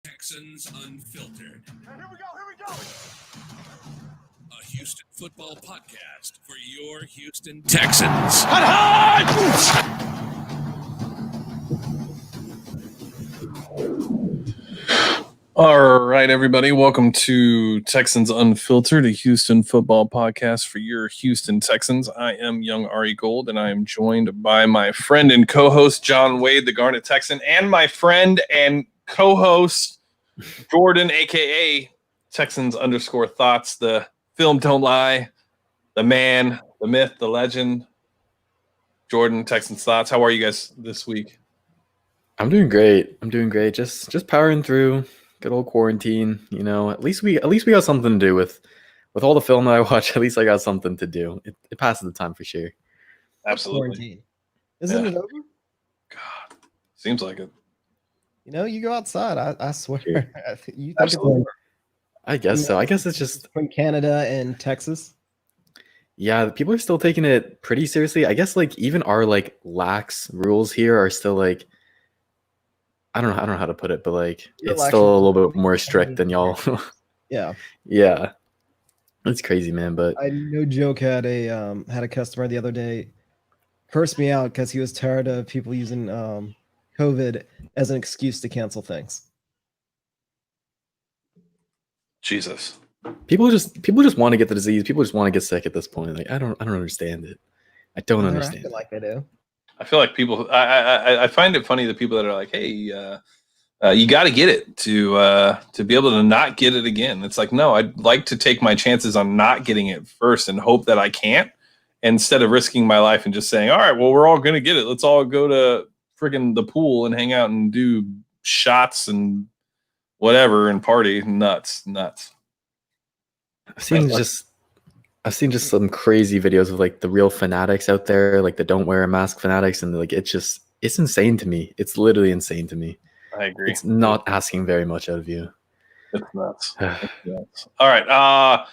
Texans Unfiltered. Here we go. A Houston football podcast for your Houston Texans. All right, everybody. Welcome to Texans Unfiltered, a Houston football podcast for your Houston Texans. I am YoungAirGold, and I am joined by my friend and co-host, John Wade, the Garnet Texan, and my friend and co-host, Jordan, a.k.a. Texans _Thoughts, the film don't lie, the man, the myth, the legend, Jordan, Texans Thoughts. How are you guys this week? I'm doing great. Just powering through. Good old quarantine, you know. At least we got something to do with all the film that I watch. At least I got something to do. It passes the time for sure. Absolutely. Quarantine. Isn't it over? God, seems like it. You know, you go outside. I swear. Sure. You think Absolutely. it's over. I guess so. I guess it's just From Canada and Texas. yeah. People are still taking it pretty seriously. I guess like even our like lax rules here are still like I don't know how to put it, but like it's still a little bit more strict than y'all. Yeah. Yeah, it's crazy, man. But I no joke had a customer the other day curse me out because he was tired of people using COVID as an excuse to cancel things. Jesus. people just want to get the disease. People just want to get sick at this point. Like I don't understand it. I don't They're understand. acting like they do. I feel like people. I find it funny the people that are like, "Hey, you got to get it to be able to not get it again." It's like, no, I'd like to take my chances on not getting it first and hope that I can't, instead of risking my life and just saying, "All right, well, we're all gonna get it. Let's all go to friggin' the pool and hang out and do shots and whatever and party." Nuts. I've seen just some crazy videos of like the real fanatics out there, like the don't wear a mask fanatics, and like it's insane to me. It's literally insane to me. I agree. It's not asking very much out of you. It's nuts. All right.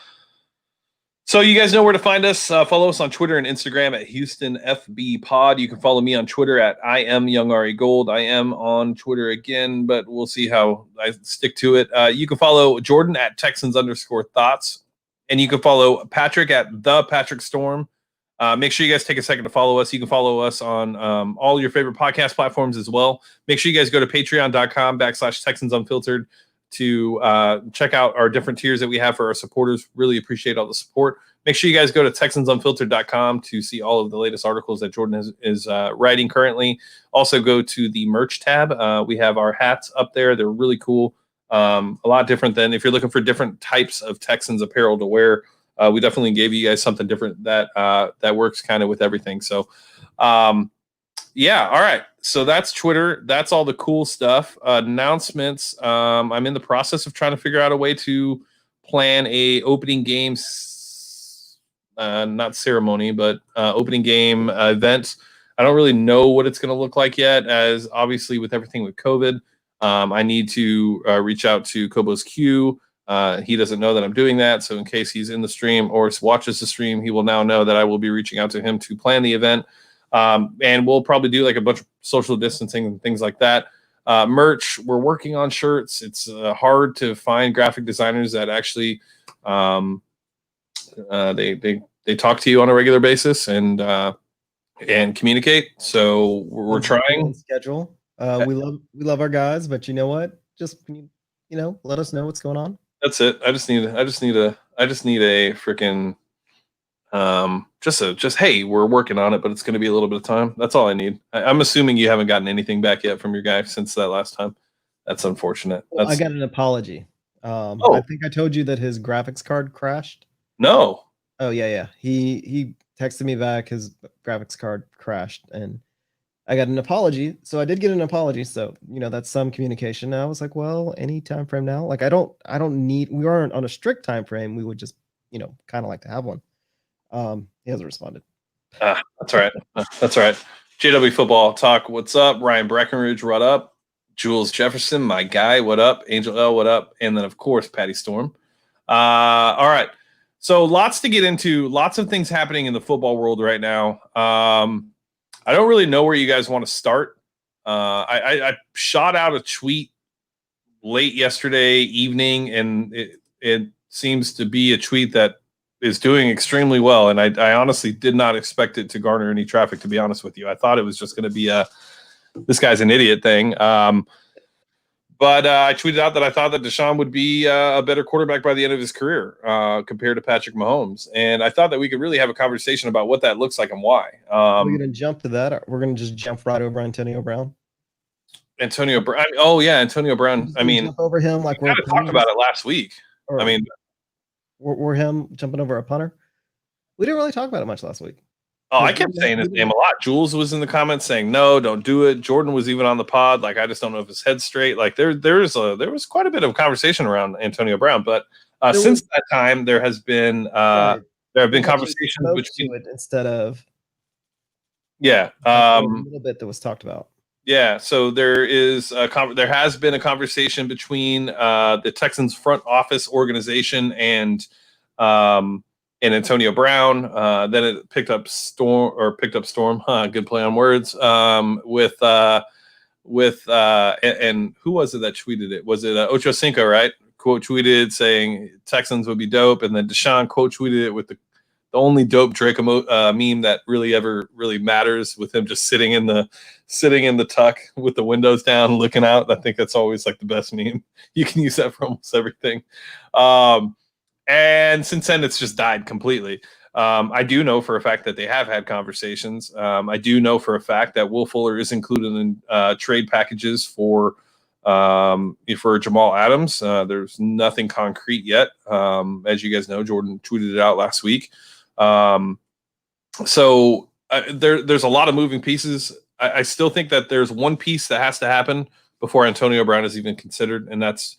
So you guys know where to find us. Follow us on Twitter and Instagram at Houston FB Pod. You can follow me on Twitter at I am YoungAirGold. I am on Twitter again, but we'll see how I stick to it. You can follow Jordan at Texans _Thoughts. And you can follow Patrick at the Patrick Storm. Make sure you guys take a second to follow us. You can follow us on all your favorite podcast platforms as well. Make sure you guys go to patreon.com/Texans Unfiltered to check out our different tiers that we have for our supporters. Really appreciate all the support. Make sure you guys go to TexansUnfiltered.com to see all of the latest articles that Jordan is writing currently. Also go to the merch tab. We have our hats up there. They're really cool. A lot different than if you're looking for different types of Texans apparel to wear. We definitely gave you guys something different that works kind of with everything. So, yeah. All right. So that's Twitter. That's all the cool stuff. Announcements. I'm in the process of trying to figure out a way to plan a opening game, not ceremony, but opening game event. I don't really know what it's going to look like yet, as obviously with everything with COVID. I need to reach out to Kobo's Q. He doesn't know that I'm doing that. So in case he's in the stream or watches the stream, he will now know that I will be reaching out to him to plan the event. And we'll probably do like a bunch of social distancing and things like that. Merch, we're working on shirts. It's hard to find graphic designers that actually they talk to you on a regular basis and communicate. So we're trying. Schedule. We love our guys, but you know what? Just let us know what's going on. That's it. I just need a freaking just hey, we're working on it, but it's going to be a little bit of time. That's all I need. I'm assuming you haven't gotten anything back yet from your guy since that last time. That's unfortunate. Well, I got an apology. I think I told you that his graphics card crashed. No. Oh yeah. He texted me back. His graphics card crashed, and I got an apology. So I did get an apology. So, that's some communication. And I was like, well, any time frame now. Like we aren't on a strict time frame. We would just, kind of like to have one. He hasn't responded. That's all right. That's all right. JW Football Talk, what's up? Ryan Breckenridge, what up? Jules Jefferson, my guy, what up? Angel L, what up? And then, of course, Patty Storm. All right. So lots to get into. Lots of things happening in the football world right now. I don't really know where you guys want to start. I shot out a tweet late yesterday evening, and it seems to be a tweet that is doing extremely well. And I honestly did not expect it to garner any traffic, to be honest with you. I thought it was just going to be this guy's an idiot thing. But I tweeted out that I thought that Deshaun would be a better quarterback by the end of his career compared to Patrick Mahomes. And I thought that we could really have a conversation about what that looks like and why. We're going to jump to that. Or we're going to just jump right over Antonio Brown. Antonio Brown. Oh, yeah, Antonio Brown. I mean, jump over him like we kind of talked about it last week. Or, I mean, we're him jumping over a punter. We didn't really talk about it much last week. Oh, I kept saying his name a lot. Jules was in the comments saying, no, don't do it. Jordan was even on the pod. Like, I just don't know if his head's straight. Like, there was quite a bit of conversation around Antonio Brown. But since that time, there have been conversations between it instead of a little bit that was talked about. Yeah, so there has been a conversation between the Texans front office organization and Antonio Brown. Then it picked up storm. Good play on words. And who was it that tweeted it? Was it Ocho Cinco? Right? Quote tweeted saying Texans would be dope, and then Deshaun quote tweeted it with the only dope Drake meme that really matters, with him just sitting in the tuck with the windows down, looking out. I think that's always like the best meme. You can use that for almost everything. And since then, it's just died completely. I do know for a fact that they have had conversations. I do know for a fact that Will Fuller is included in trade packages for Jamal Adams. There's nothing concrete yet. As you guys know, Jordan tweeted it out last week. So there's a lot of moving pieces. I still think that there's one piece that has to happen before Antonio Brown is even considered, and that's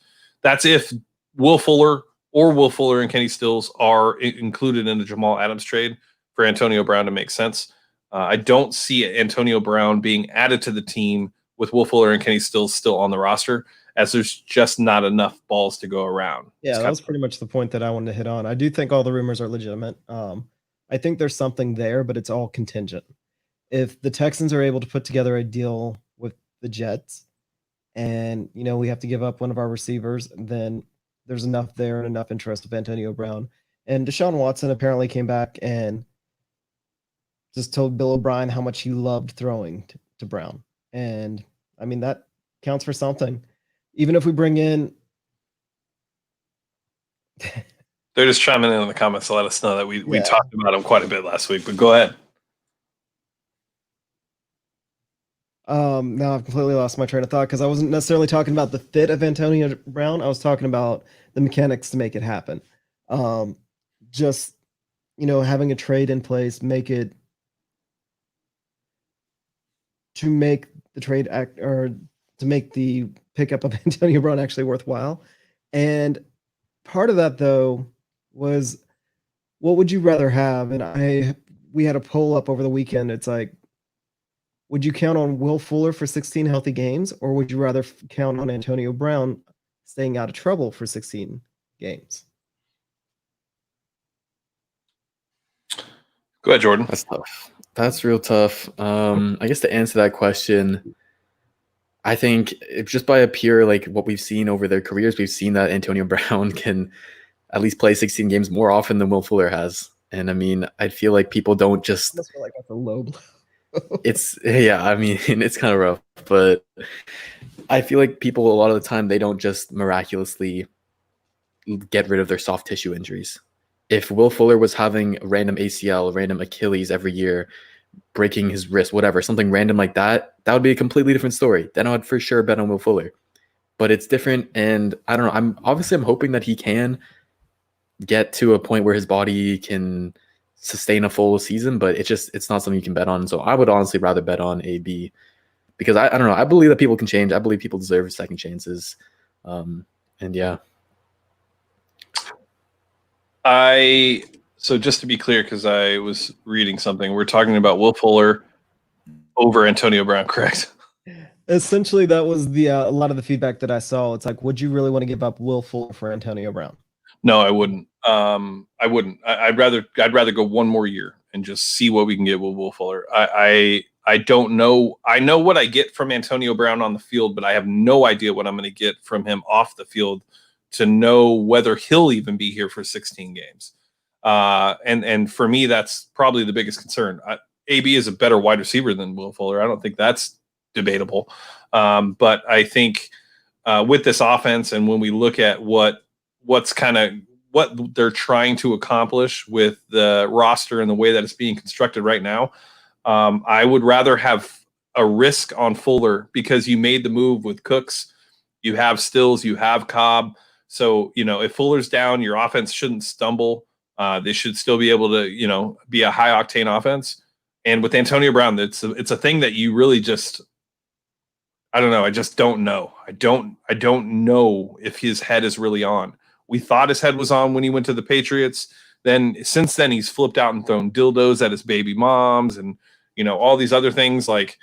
if Will Fuller and Kenny Stills are included in the Jamal Adams trade for Antonio Brown to make sense. I don't see Antonio Brown being added to the team with Will Fuller and Kenny Stills still on the roster, as there's just not enough balls to go around. Yeah, that was pretty much the point that I wanted to hit on. I do think all the rumors are legitimate. I think there's something there, but it's all contingent. If the Texans are able to put together a deal with the Jets and, we have to give up one of our receivers, then there's enough there and enough interest of Antonio Brown. And Deshaun Watson apparently came back and just told Bill O'Brien how much he loved throwing to Brown. And, I mean, that counts for something. Even if we bring in... They're just chiming in the comments to let us know that we talked about him quite a bit last week, but go ahead. Now I've completely lost my train of thought because I wasn't necessarily talking about the fit of Antonio Brown. I was talking about the mechanics to make it happen. Just, having a trade in place, to make the trade or to make the pickup of Antonio Brown actually worthwhile. And part of that, though, was what would you rather have? And we had a poll up over the weekend. It's like, would you count on Will Fuller for 16 healthy games, or would you rather count on Antonio Brown staying out of trouble for 16 games? Go ahead, Jordan. That's tough. That's real tough. I guess to answer that question, I think just by a pure, what we've seen over their careers, we've seen that Antonio Brown can at least play 16 games more often than Will Fuller has. And I mean, I feel like people don't just... I feel like that's a low blow. It's kind of rough, but I feel like people a lot of the time, they don't just miraculously get rid of their soft tissue injuries. If Will Fuller was having a random ACL, random Achilles every year, breaking his wrist, whatever, something random like that, that would be a completely different story. Then I would for sure bet on Will Fuller. But it's different, and I don't know. I'm hoping that he can get to a point where his body can sustain a full season, but it's not something you can bet on. So I would honestly rather bet on AB, because I don't know. I believe that people can change. I believe people deserve second chances. And yeah. So just to be clear, because I was reading something, we're talking about Will Fuller over Antonio Brown, correct? Essentially, that was a lot of the feedback that I saw. It's like, would you really want to give up Will Fuller for Antonio Brown? No, I wouldn't. I wouldn't. I'd rather go one more year and just see what we can get with Will Fuller. I I don't know. I know what I get from Antonio Brown on the field, but I have no idea what I'm going to get from him off the field to know whether he'll even be here for 16 games. And for me, that's probably the biggest concern. AB is a better wide receiver than Will Fuller. I don't think that's debatable. But I think with this offense, and when we look at what they're trying to accomplish with the roster and the way that it's being constructed right now, I would rather have a risk on Fuller because you made the move with Cooks. You have Stills, you have Cobb. So, if Fuller's down, your offense shouldn't stumble. They should still be able to, be a high octane offense. And with Antonio Brown, it's a thing that you really just, I don't know. I just don't know. I don't know if his head is really on. We thought his head was on when he went to the Patriots. Then since then, he's flipped out and thrown dildos at his baby moms and, all these other things. Like,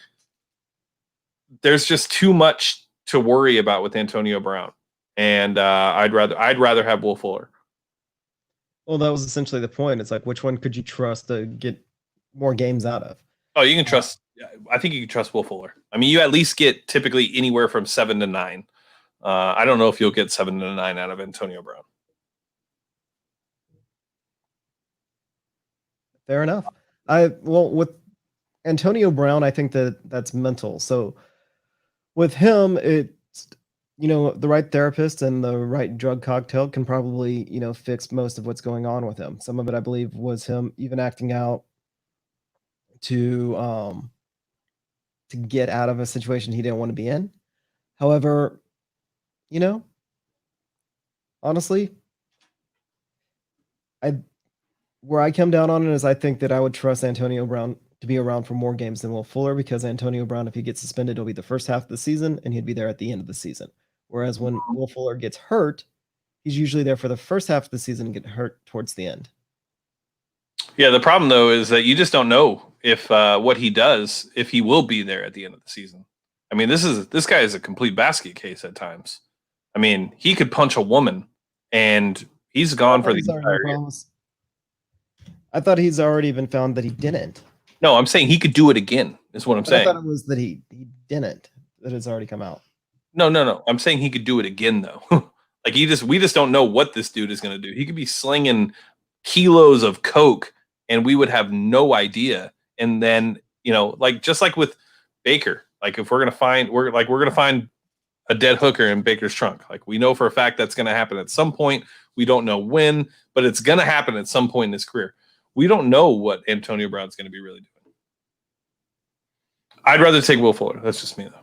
there's just too much to worry about with Antonio Brown. And I'd rather have Will Fuller. Well, that was essentially the point. It's like, which one could you trust to get more games out of? Oh, you can trust. I think you can trust Will Fuller. I mean, you at least get typically anywhere from 7 to 9. I don't know if you'll get 7 to 9 out of Antonio Brown. Fair enough. With Antonio Brown, I think that's mental. So with him, it's, the right therapist and the right drug cocktail can probably, fix most of what's going on with him. Some of it, I believe, was him even acting out to get out of a situation he didn't want to be in. However, honestly, where I come down on it is I think that I would trust Antonio Brown to be around for more games than Will Fuller, because Antonio Brown, if he gets suspended, it'll be the first half of the season and he'd be there at the end of the season. Whereas when Will Fuller gets hurt, he's usually there for the first half of the season and get hurt towards the end. Yeah, the problem, though, is that you just don't know if what he does, if he will be there at the end of the season. I mean, this guy is a complete basket case at times. I mean, he could punch a woman and he's gone for the entire year. I thought he's already been found that he didn't. No, I'm saying he could do it again, is what I'm saying. I thought it was that he didn't, that it's already come out. No. I'm saying he could do it again, though. Like, we just don't know what this dude is going to do. He could be slinging kilos of coke and we would have no idea. And then, just like with Baker, like if we're going to find a dead hooker in Baker's trunk. Like, we know for a fact that's going to happen at some point. We don't know when, but it's going to happen at some point in his career. We don't know what Antonio Brown's going to be really doing. I'd rather take Will Fuller. That's just me, though.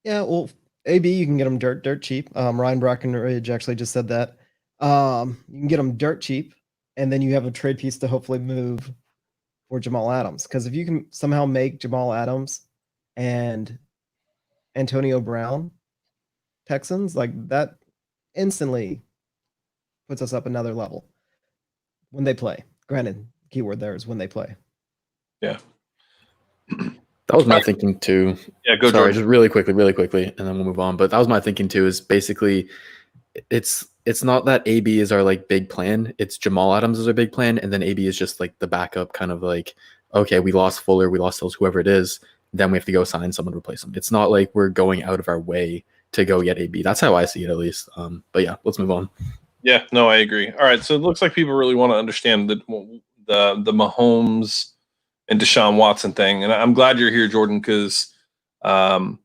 Yeah, well, AB, you can get him dirt cheap. Ryan Brackenridge actually just said that. You can get him dirt cheap, and then you have a trade piece to hopefully move for Jamal Adams. Because if you can somehow make Jamal Adams and Antonio Brown Texans, like that instantly puts us up another level when they play. Granted, keyword there is when they play. Yeah. That was my thinking too. Yeah, go Sorry, George. just really quickly, and then we'll move on. But that was my thinking too, is basically it's not that AB is our like big plan. It's Jamal Adams is our big plan, and then AB is just like the backup, kind of like, okay, we lost Fuller, we lost Hills, whoever it is, then we have to go sign someone to replace him. It's not like we're going out of our way to go get AB. That's how I see it, at least. But yeah, let's move on. Yeah, no, I agree. All right, so it looks like people really want to understand the Mahomes and Deshaun Watson thing, and I'm glad you're here, Jordan, because I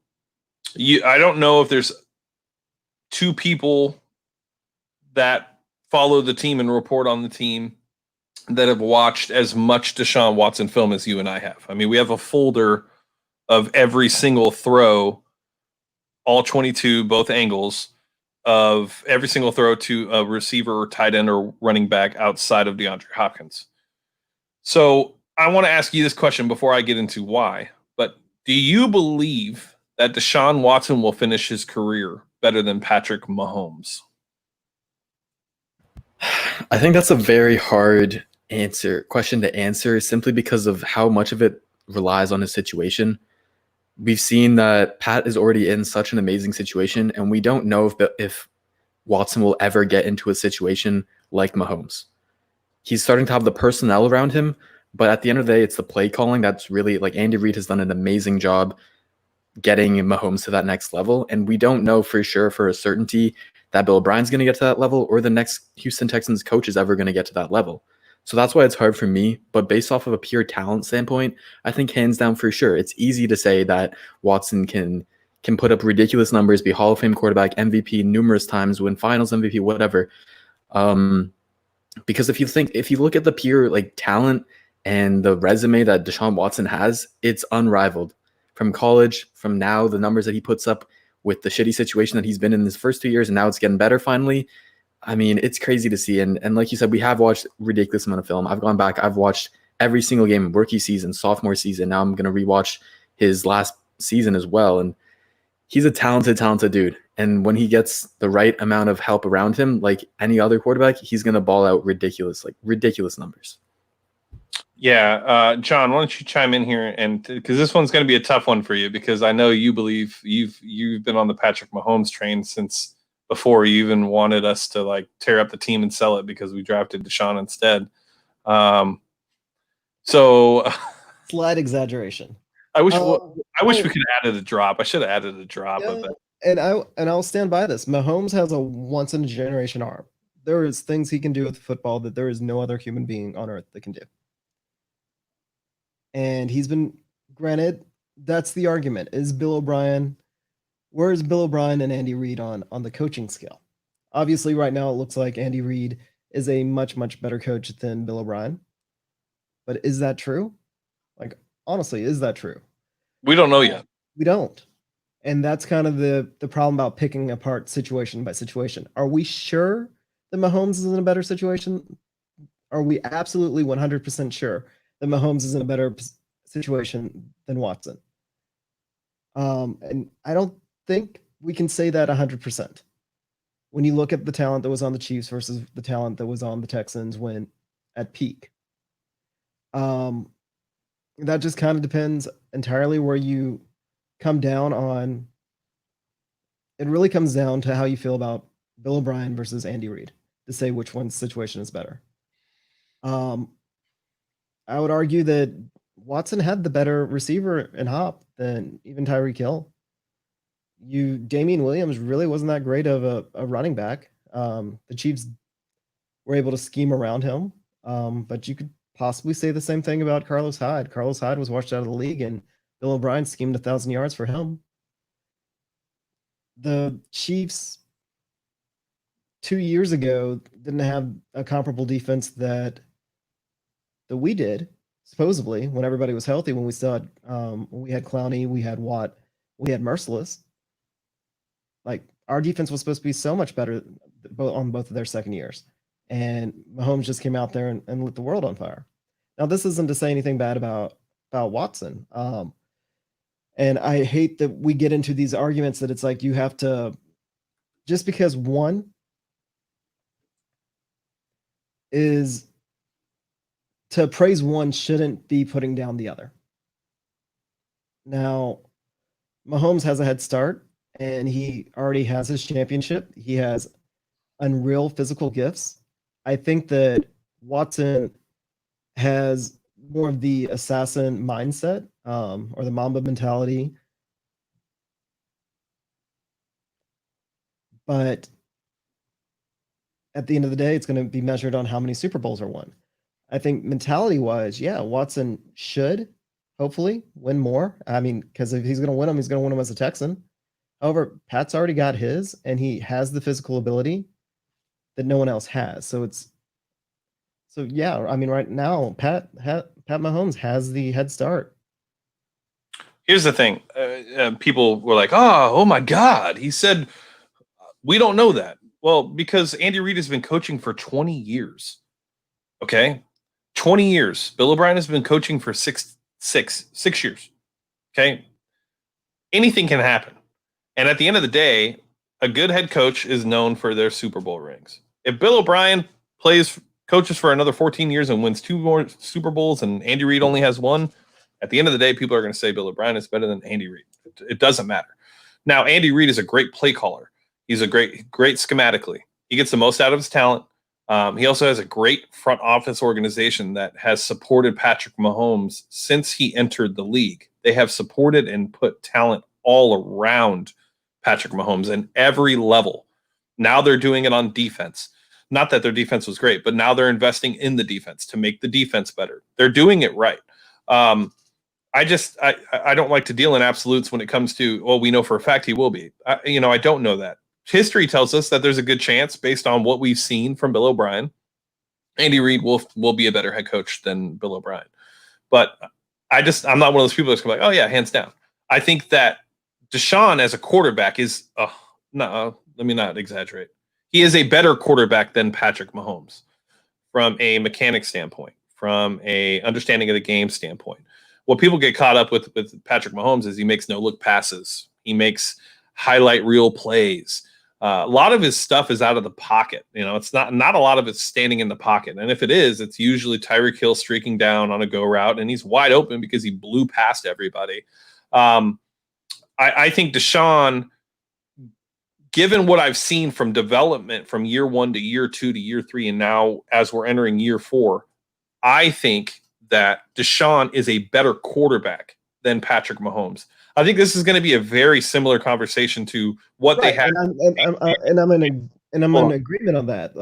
don't know if there's two people that follow the team and report on the team that have watched as much Deshaun Watson film as you and I have. I mean, we have a folder of every single throw, all 22, both angles, of every single throw to a receiver or tight end or running back outside of DeAndre Hopkins. So I want to ask you this question before I get into why, but do you believe that Deshaun Watson will finish his career better than Patrick Mahomes? I think that's a very hard question to answer, simply because of how much of it relies on his situation. We've seen that Pat is already in such an amazing situation, and we don't know if Watson will ever get into a situation like Mahomes. He's starting to have the personnel around him, But at the end of the day, it's the play calling that's really like Andy Reid has done an amazing job getting Mahomes to that next level. And we don't know for sure, for a certainty, that Bill O'Brien's going to get to that level or the next Houston Texans coach is ever going to get to that level. So that's why it's hard for me. But based off of a pure talent standpoint, I think hands down for sure, it's easy to say that Watson can put up ridiculous numbers, be Hall of Fame quarterback, MVP numerous times, win Finals MVP, whatever. Because if you look at the pure like talent and the resume that Deshaun Watson has, it's unrivaled. From college, from now, the numbers that he puts up with the shitty situation that he's been in his first 2 years, and now it's getting better finally. I mean, it's crazy to see. And like you said, we have watched ridiculous amount of film. I've gone back. I've watched every single game, rookie season, sophomore season. Now I'm going to rewatch his last season as well. And he's a talented dude. And when he gets the right amount of help around him, like any other quarterback, he's going to ball out ridiculous numbers. Yeah, John, why don't you chime in here, and because this one's going to be a tough one for you, because I know you believe you've been on the Patrick Mahomes train since before you even wanted us to like tear up the team and sell it because we drafted Deshaun instead. So Slight exaggeration. I wish we could have added a drop. I should have added a drop of it. And I'll stand by this. Mahomes has a once in a generation arm. There is things he can do with football that there is no other human being on earth that can do. And he's been granted, that's the argument. Where is Bill O'Brien and Andy Reid on the coaching scale? Obviously, right now it looks like Andy Reid is a much, much better coach than Bill O'Brien. But is that true? Like, honestly, is that true? We don't know yet. We don't. And that's kind of the problem about picking apart situation by situation. Are we sure that Mahomes is in a better situation? Are we absolutely 100% sure that Mahomes is in a better situation than Watson? And I don't think we can say that 100%. When you look at the talent that was on the Chiefs versus the talent that was on the Texans when at peak. That just kind of depends entirely where you come down on. It really comes down to how you feel about Bill O'Brien versus Andy Reid to say which one's situation is better. I would argue that Watson had the better receiver in Hop than even Tyreek Hill. Damian Williams really wasn't that great of a running back. The Chiefs were able to scheme around him, but you could possibly say the same thing about Carlos Hyde. Carlos Hyde was washed out of the league, and Bill O'Brien schemed 1,000 yards for him. The Chiefs 2 years ago didn't have a comparable defense that we did, supposedly, when everybody was healthy, when we still had we had Clowney, we had Watt, we had Merciless. Like, our defense was supposed to be so much better on both of their second years. And Mahomes just came out there and lit the world on fire. Now, this isn't to say anything bad about Watson. And I hate that we get into these arguments that it's like you have to, just because one is to praise one shouldn't be putting down the other. Now, Mahomes has a head start, and he already has his championship. He has unreal physical gifts. I think that Watson has more of the assassin mindset, or the Mamba mentality. But at the end of the day, it's going to be measured on how many Super Bowls are won. I think mentality-wise, yeah, Watson should hopefully win more. I mean, because if he's going to win them, he's going to win them as a Texan. However, Pat's already got his, and he has the physical ability that no one else has. So yeah, I mean, right now, Pat Mahomes has the head start. Here's the thing. People were like, oh my God. He said, we don't know that. Well, because Andy Reid has been coaching for 20 years. Okay? 20 years. Bill O'Brien has been coaching for six years. Okay? Anything can happen. And at the end of the day, a good head coach is known for their Super Bowl rings. If Bill O'Brien coaches for another 14 years and wins 2 more Super Bowls and Andy Reid only has 1, at the end of the day, people are going to say Bill O'Brien is better than Andy Reid. It doesn't matter. Now, Andy Reid is a great play caller. He's a great schematically. He gets the most out of his talent. He also has a great front office organization that has supported Patrick Mahomes since he entered the league. They have supported and put talent all around Patrick Mahomes in every level. Now they're doing it on defense. Not that their defense was great, but now they're investing in the defense to make the defense better. They're doing it right. I don't like to deal in absolutes when it comes to, well, we know for a fact he will be. I don't know that. History tells us that there's a good chance, based on what we've seen from Bill O'Brien, Andy Reid will be a better head coach than Bill O'Brien. But I'm not one of those people that's going to be like, oh yeah, hands down. I think that Deshaun as a quarterback is no, let me not exaggerate. He is a better quarterback than Patrick Mahomes from a mechanic standpoint, from a understanding of the game standpoint. What people get caught up with Patrick Mahomes is he makes no-look passes. He makes highlight reel plays. A lot of his stuff is out of the pocket. It's not a lot of it's standing in the pocket. And if it is, it's usually Tyreek Hill streaking down on a go route, and he's wide open because he blew past everybody. I think Deshaun, given what I've seen from development from year 1 to year 2 to year 3, and now as we're entering year 4, I think that Deshaun is a better quarterback than Patrick Mahomes. I think this is going to be a very similar conversation to what they had. And I'm in agreement on that.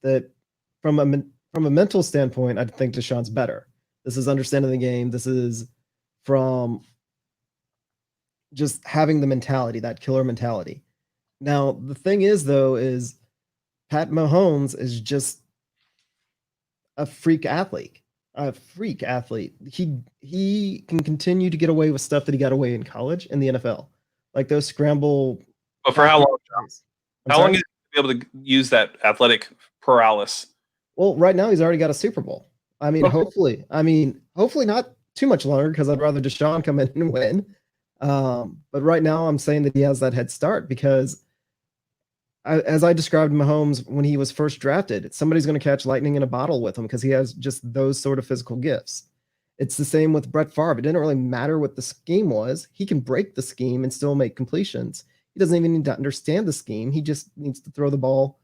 That from a mental standpoint, I think Deshaun's better. This is understanding the game. This is from just having the mentality, that killer mentality. Now, the thing is, though, is Pat Mahomes is just a freak athlete. He can continue to get away with stuff that he got away in college in the NFL, like those scramble. But for how long? How long is he able to use that athletic paralysis? Well, right now he's already got a Super Bowl. Hopefully not too much longer, because I'd rather Deshaun come in and win. But right now I'm saying that he has that head start because, as I described Mahomes when he was first drafted, somebody's going to catch lightning in a bottle with him because he has just those sort of physical gifts. It's the same with Brett Favre. It didn't really matter what the scheme was. He can break the scheme and still make completions. He doesn't even need to understand the scheme. He just needs to throw the ball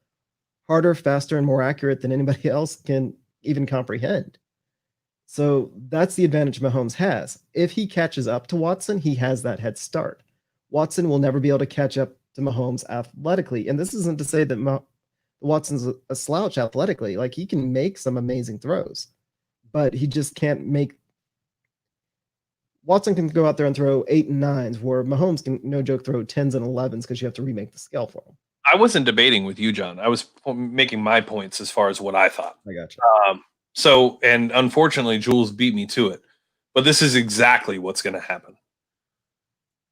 harder, faster, and more accurate than anybody else can even comprehend. So that's the advantage Mahomes has. If he catches up to Watson, he has that head start. Watson will never be able to catch up to Mahomes athletically. And this isn't to say that Watson's a slouch athletically. Like, he can make some amazing throws, but he just can't make. Watson can go out there and throw 8 and 9s, where Mahomes can, no joke, throw 10s and 11s because you have to remake the scale for him. I wasn't debating with you, John. I was making my points as far as what I thought. I got you. And unfortunately, Jules beat me to it. But this is exactly what's going to happen.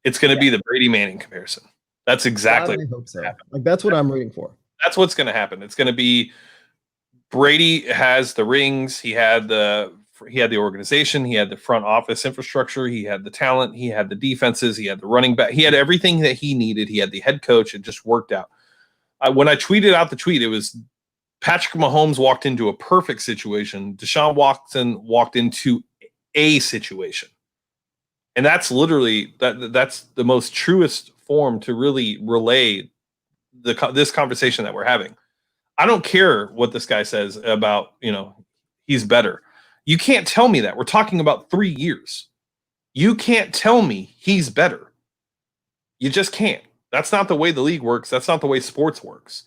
It's going to be the Brady Manning comparison. That's exactly. I hope so. Like, that's what I'm rooting for. That's what's going to happen. It's going to be Brady has the rings. He had the organization. He had the front office infrastructure. He had the talent. He had the defenses. He had the running back. He had everything that he needed. He had the head coach. It just worked out. When I tweeted out the tweet, it was Patrick Mahomes walked into a perfect situation. Deshaun Watson walked into a situation. And that's literally that's the most truest form to really relay this conversation that we're having. I don't care what this guy says about, he's better. You can't tell me that. We're talking about 3 years. You can't tell me he's better. You just can't. That's not the way the league works. That's not the way sports works.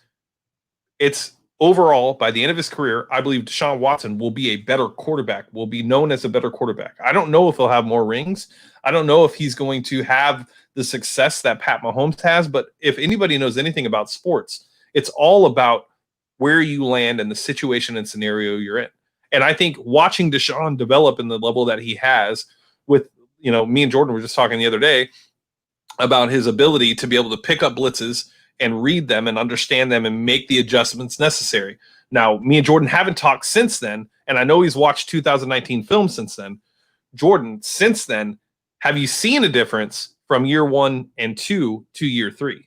It's overall, by the end of his career, I believe Deshaun Watson will be a better quarterback, will be known as a better quarterback. I don't know if he'll have more rings. I don't know if he's going to have the success that Pat Mahomes has, but if anybody knows anything about sports, it's all about where you land and the situation and scenario you're in. And I think watching Deshaun develop in the level that he has with, me and Jordan were just talking the other day about his ability to be able to pick up blitzes and read them and understand them and make the adjustments necessary. Now, me and Jordan haven't talked since then, and I know he's watched 2019 film since then. Jordan, since then, have you seen a difference from year 1 and 2 to year 3?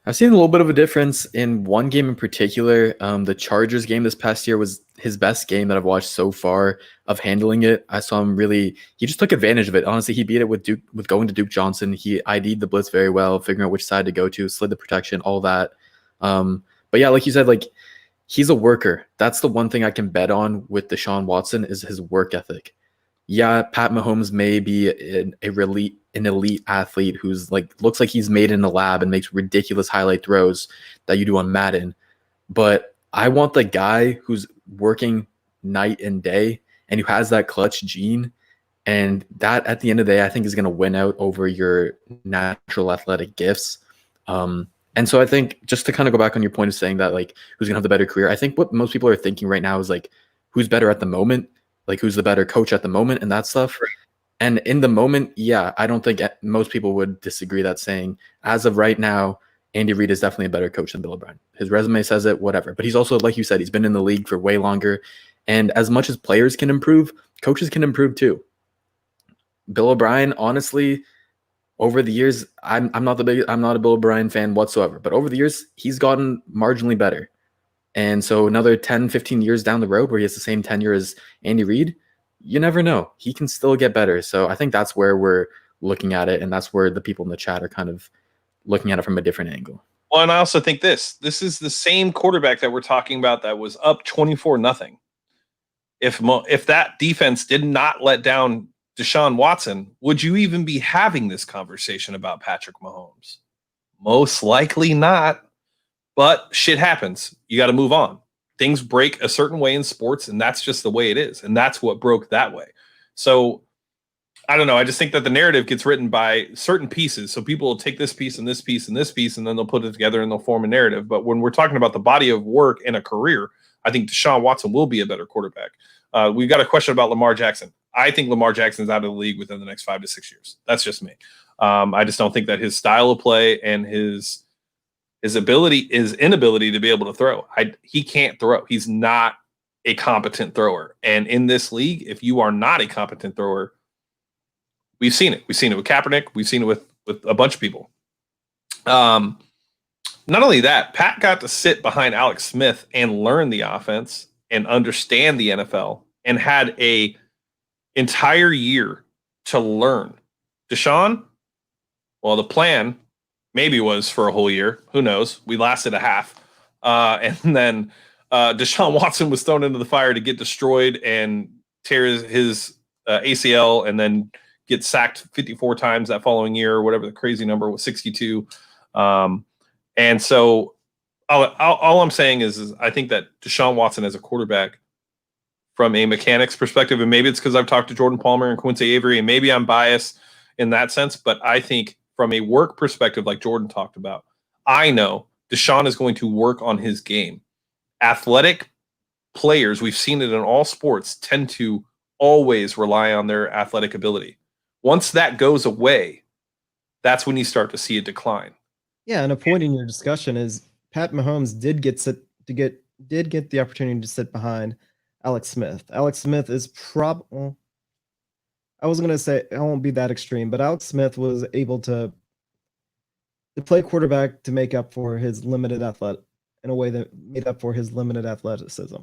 I've seen a little bit of a difference in one game in particular. The Chargers game this past year was his best game that I've watched so far of handling it. I saw him he just took advantage of it. Honestly, he beat it with going to Duke Johnson. He ID'd the blitz very well, figuring out which side to go to, slid the protection, all that. But yeah, like you said, like he's a worker. That's the one thing I can bet on with Deshaun Watson is his work ethic. Yeah, Pat Mahomes may be an elite athlete who's like looks like he's made in a lab and makes ridiculous highlight throws that you do on Madden. But I want the guy who's working night and day and who has that clutch gene. And that, at the end of the day, I think is going to win out over your natural athletic gifts. And so I think, just to kind of go back on your point of saying that, like, who's going to have the better career, I think what most people are thinking right now is, like, who's better at the moment, like, who's the better coach at the moment and that stuff. Right. And in the moment, yeah, I don't think most people would disagree that saying, as of right now, Andy Reid is definitely a better coach than Bill O'Brien. His resume says it, whatever. But he's also, like you said, he's been in the league for way longer. And as much as players can improve, coaches can improve too. Bill O'Brien, honestly, over the years, I'm not a Bill O'Brien fan whatsoever, but over the years, he's gotten marginally better. And so another 10, 15 years down the road where he has the same tenure as Andy Reid, you never know. He can still get better. So I think that's where we're looking at it, and that's where the people in the chat are kind of looking at it from a different angle. Well, and I also think this is the same quarterback that we're talking about that was up 24-0. If that defense did not let down Deshaun Watson, would you even be having this conversation about Patrick Mahomes? Most likely not, but shit happens. You got to move on. Things break a certain way in sports, and that's just the way it is. And that's what broke that way. So I don't know. I just think that the narrative gets written by certain pieces. So people will take this piece and this piece and this piece, and then they'll put it together and they'll form a narrative. But when we're talking about the body of work and a career, I think Deshaun Watson will be a better quarterback. We've got a question about Lamar Jackson. I think Lamar Jackson's out of the league within the next 5 to 6 years. That's just me. I just don't think that his style of play and his inability to be able to throw. He can't throw. He's not a competent thrower. And in this league, if you are not a competent thrower, we've seen it. We've seen it with Kaepernick. We've seen it with a bunch of people. Not only that, Pat got to sit behind Alex Smith and learn the offense and understand the NFL and had a entire year to learn. Deshaun, well, the plan maybe was for a whole year. Who knows? We lasted a half. And then Deshaun Watson was thrown into the fire to get destroyed and tear his ACL and then get sacked 54 times that following year, or whatever the crazy number was, 62. And so all I'm saying is I think that Deshaun Watson as a quarterback, from a mechanics perspective, and maybe it's because I've talked to Jordan Palmer and Quincy Avery, and maybe I'm biased in that sense, but I think from a work perspective, like Jordan talked about, I know Deshaun is going to work on his game. Athletic players, we've seen it in all sports, tend to always rely on their athletic ability. Once that goes away, that's when you start to see a decline. Yeah, and a point in your discussion is Pat Mahomes did get the opportunity to sit behind Alex Smith. Alex Smith is probably, I wasn't going to say, I won't be that extreme, but Alex Smith was able to play quarterback to make up for his limited in a way that made up for his limited athleticism.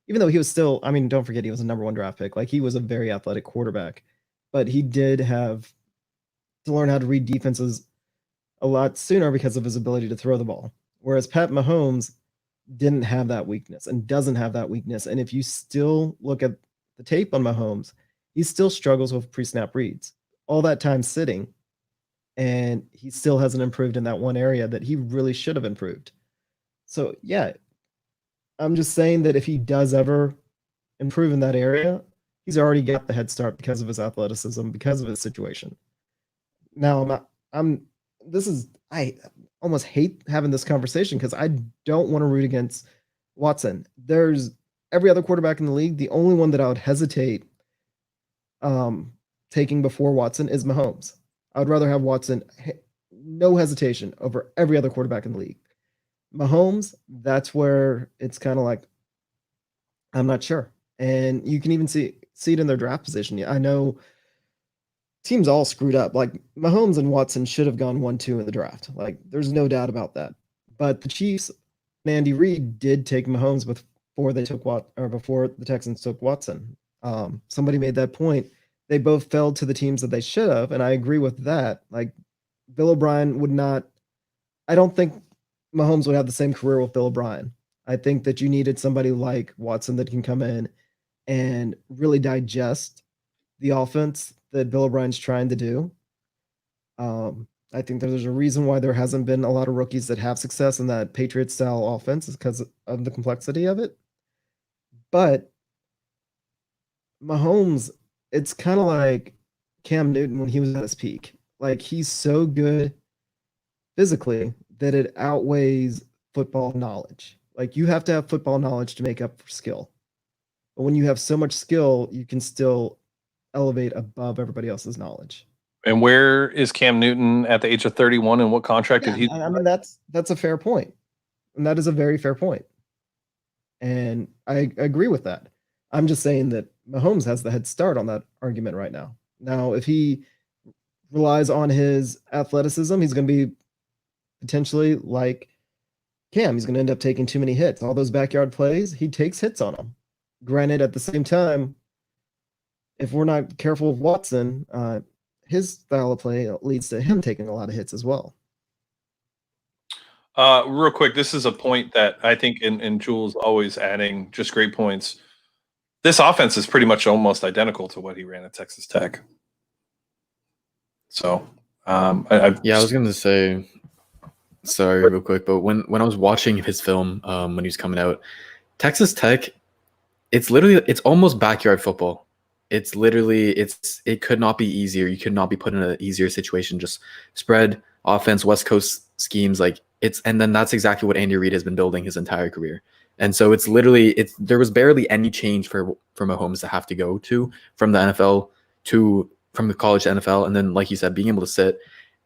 Even though he was still, I mean, don't forget, he was a number 1 draft pick. Like, he was a very athletic quarterback, but he did have to learn how to read defenses a lot sooner because of his ability to throw the ball. Whereas Pat Mahomes didn't have that weakness and doesn't have that weakness. And if you still look at the tape on Mahomes, he still struggles with pre-snap reads all that time sitting, and he still hasn't improved in that one area that he really should have improved. So yeah, I'm just saying that if he does ever improve in that area, he's already got the head start because of his athleticism, because of his situation. Now I almost hate having this conversation because I don't want to root against Watson. There's every other quarterback in the league. The only one that I would hesitate taking before Watson is Mahomes. I would rather have Watson, no hesitation, over every other quarterback in the league. Mahomes, that's where it's kind of like, I'm not sure. And you can even see it in their draft position. I know teams all screwed up. Like, Mahomes and Watson should have gone 1-2 in the draft. Like, there's no doubt about that. But the Chiefs and Andy Reid did take Mahomes before the Texans took Watson. Somebody made that point. They both fell to the teams that they should have, and I agree with that. Like, Bill O'Brien would not. I don't think Mahomes would have the same career with Bill O'Brien. I think that you needed somebody like Watson that can come in and really digest the offense that Bill O'Brien's trying to do. I think there's a reason why there hasn't been a lot of rookies that have success in that Patriots style offense is because of the complexity of it. But Mahomes, it's kind of like Cam Newton when he was at his peak. Like he's so good physically that it outweighs football knowledge. Like you have to have football knowledge to make up for skill. But when you have so much skill, you can still elevate above everybody else's knowledge. And where is Cam Newton at the age of 31, and what contract did he? I mean, that's a fair point. And that is a very fair point. And I agree with that. I'm just saying that Mahomes has the head start on that argument right now. Now, if he relies on his athleticism, he's going to be potentially like Cam. He's going to end up taking too many hits. All those backyard plays, he takes hits on them. Granted, at the same time, if we're not careful with Watson, his style of play leads to him taking a lot of hits as well. Real quick, this is a point that I think, and Jules always adding just great points. This offense is pretty much almost identical to what he ran at Texas Tech. So, I was going to say, sorry, real quick, but when I was watching his film when he was coming out, Texas Tech, it's almost backyard football. It's literally, it could not be easier. You could not be put in an easier situation. Just spread offense, West Coast schemes, and then that's exactly what Andy Reid has been building his entire career. And so it's literally, there was barely any change for Mahomes to have to go to from the NFL from the college to NFL. And then, like you said, being able to sit.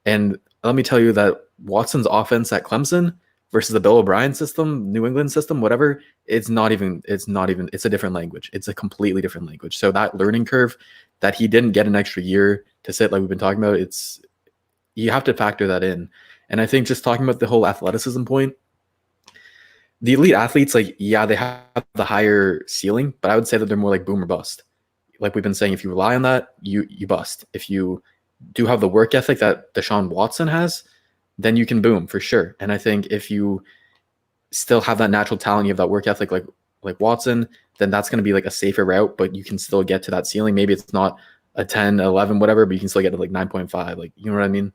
And let me tell you that Watson's offense at Clemson versus the Bill O'Brien system, New England system, whatever, it's a different language. It's a completely different language. So that learning curve that he didn't get an extra year to sit, like we've been talking about, you have to factor that in. And I think just talking about the whole athleticism point, the elite athletes, they have the higher ceiling, but I would say that they're more like boom or bust. Like we've been saying, if you rely on that, you bust. If you do have the work ethic that Deshaun Watson has, then you can boom for sure. And I think if you still have that natural talent, you have that work ethic like Watson, then that's going to be like a safer route, but you can still get to that ceiling. Maybe it's not a 10, 11, whatever, but you can still get to like 9.5. Like, you know what I mean?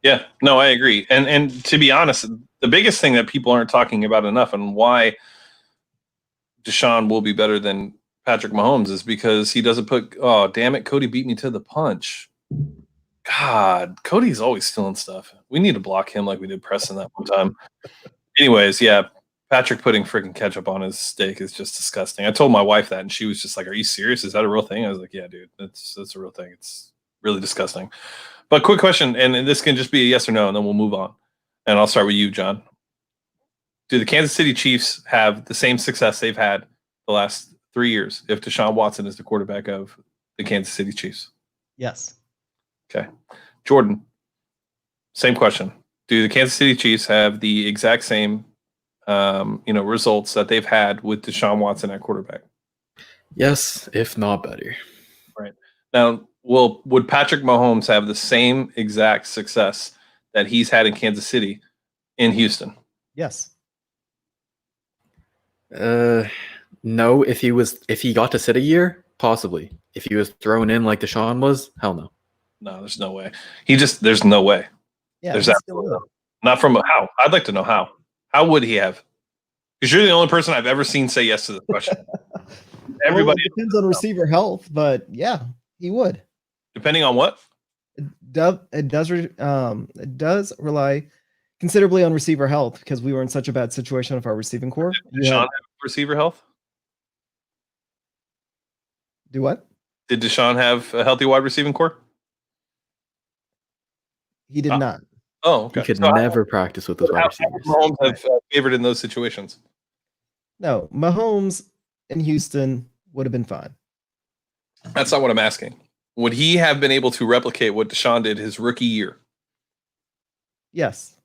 Yeah, no, I agree. And to be honest, the biggest thing that people aren't talking about enough and why Deshaun will be better than Patrick Mahomes is because he doesn't put, oh, damn it, Cody beat me to the punch. God, Cody's always stealing stuff. We need to block him like we did Preston that one time. Anyways, yeah, Patrick putting freaking ketchup on his steak is just disgusting. I told my wife that, and she was just like, "Are you serious? Is that a real thing?" I was like, "Yeah, dude, that's a real thing. It's really disgusting." But quick question, and this can just be a yes or no, and then we'll move on. And I'll start with you, John. Do the Kansas City Chiefs have the same success they've had the last 3 years if Deshaun Watson is the quarterback of the Kansas City Chiefs? Yes. Okay. Jordan, same question. Do the Kansas City Chiefs have the exact same results that they've had with Deshaun Watson at quarterback? Yes, if not better. Right. Now, would Patrick Mahomes have the same exact success that he's had in Kansas City in Houston? Yes. No, if he got to sit a year, possibly. If he was thrown in like Deshaun was, hell no. No, there's no way. There's no way. Yeah, there's absolutely not from how. I'd like to know how. How would he have? Because you're the only person I've ever seen say yes to the question. Everybody it depends on receiver health, but yeah, he would. Depending on what? It does rely considerably on receiver health because we were in such a bad situation with our receiving core. Did Deshaun have receiver health? Do what? Did Deshaun have a healthy wide receiving core? He did not. Oh, okay. He could never practice with those wide receivers. Mahomes have favored in those situations. No, Mahomes in Houston would have been fine. That's not what I'm asking. Would he have been able to replicate what Deshaun did his rookie year? Yes.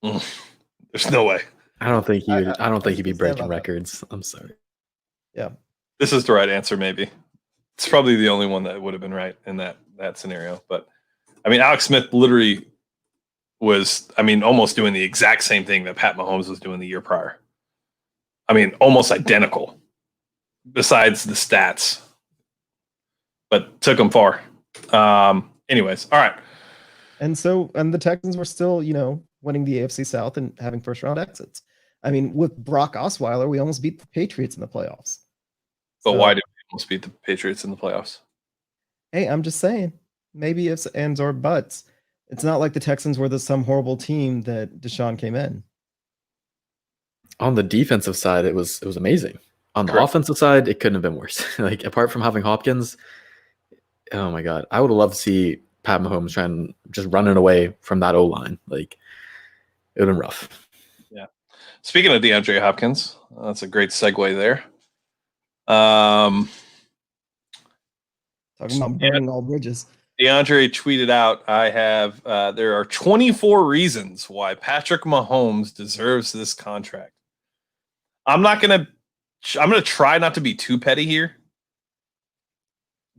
There's no way. I don't think he'd be breaking records. I'm sorry. Yeah. This is the right answer, maybe. It's probably the only one that would have been right in that scenario. But I mean, Alex Smith literally was, I mean, almost doing the exact same thing that Pat Mahomes was doing the year prior. I mean, almost identical, besides the stats, but took them far. Anyways, all right. And the Texans were still, winning the AFC South and having first round exits. I mean, with Brock Osweiler, we almost beat the Patriots in the playoffs. But why did we almost beat the Patriots in the playoffs? Hey, I'm just saying, maybe ifs, ands, or buts. It's not like the Texans were some horrible team that Deshaun came in. On the defensive side, it was amazing. On the Correct. offensive side, it couldn't have been worse. Like, apart from having Hopkins, oh my God, I would have loved to see Pat Mahomes trying just running away from that O-line. Like, it would have been rough. Yeah. Speaking of DeAndre Hopkins, that's a great segue there. Talking about burning all bridges. DeAndre tweeted out, there are 24 reasons why Patrick Mahomes deserves this contract. I'm going to try not to be too petty here,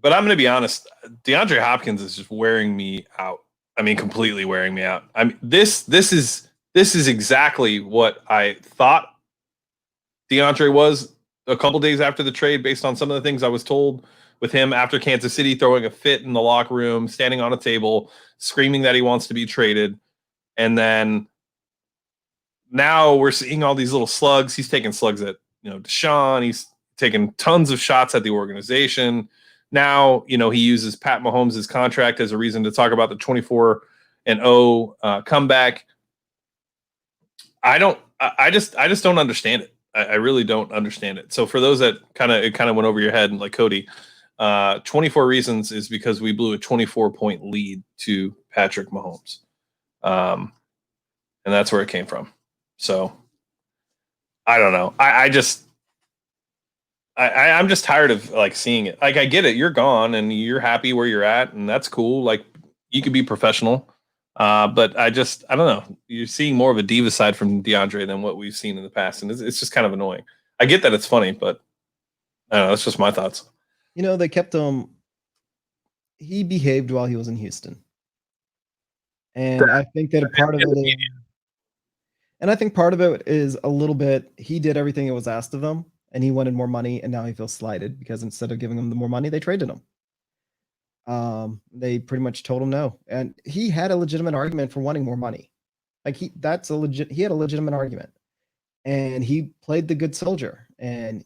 but I'm going to be honest. DeAndre Hopkins is just wearing me out. I mean, completely wearing me out. I mean, this is exactly what I thought DeAndre was a couple days after the trade, based on some of the things I was told with him after Kansas City throwing a fit in the locker room, standing on a table, screaming that he wants to be traded. And then now we're seeing all these little slugs. He's taking slugs at, Deshaun. He's taking tons of shots at the organization. Now, he uses Pat Mahomes' contract as a reason to talk about the 24-0 comeback. I just don't understand it. I really don't understand it. So for those that it kind of went over your head, like Cody, 24 reasons is because we blew a 24-point lead to Patrick Mahomes. And that's where it came from. So I don't know. I'm just tired of seeing it. Like, I get it. You're gone and you're happy where you're at, and that's cool. Like, you could be professional. But I don't know. You're seeing more of a diva side from DeAndre than what we've seen in the past. And it's just kind of annoying. I get that it's funny, but I don't know. That's just my thoughts. They kept him. He behaved while he was in Houston. And I think that part of it is a little bit, he did everything that was asked of him, and he wanted more money, and now he feels slighted because instead of giving him the more money, they traded him. They pretty much told him no, and he had a legitimate argument for wanting more money. Like, he had a legitimate argument, and he played the good soldier, and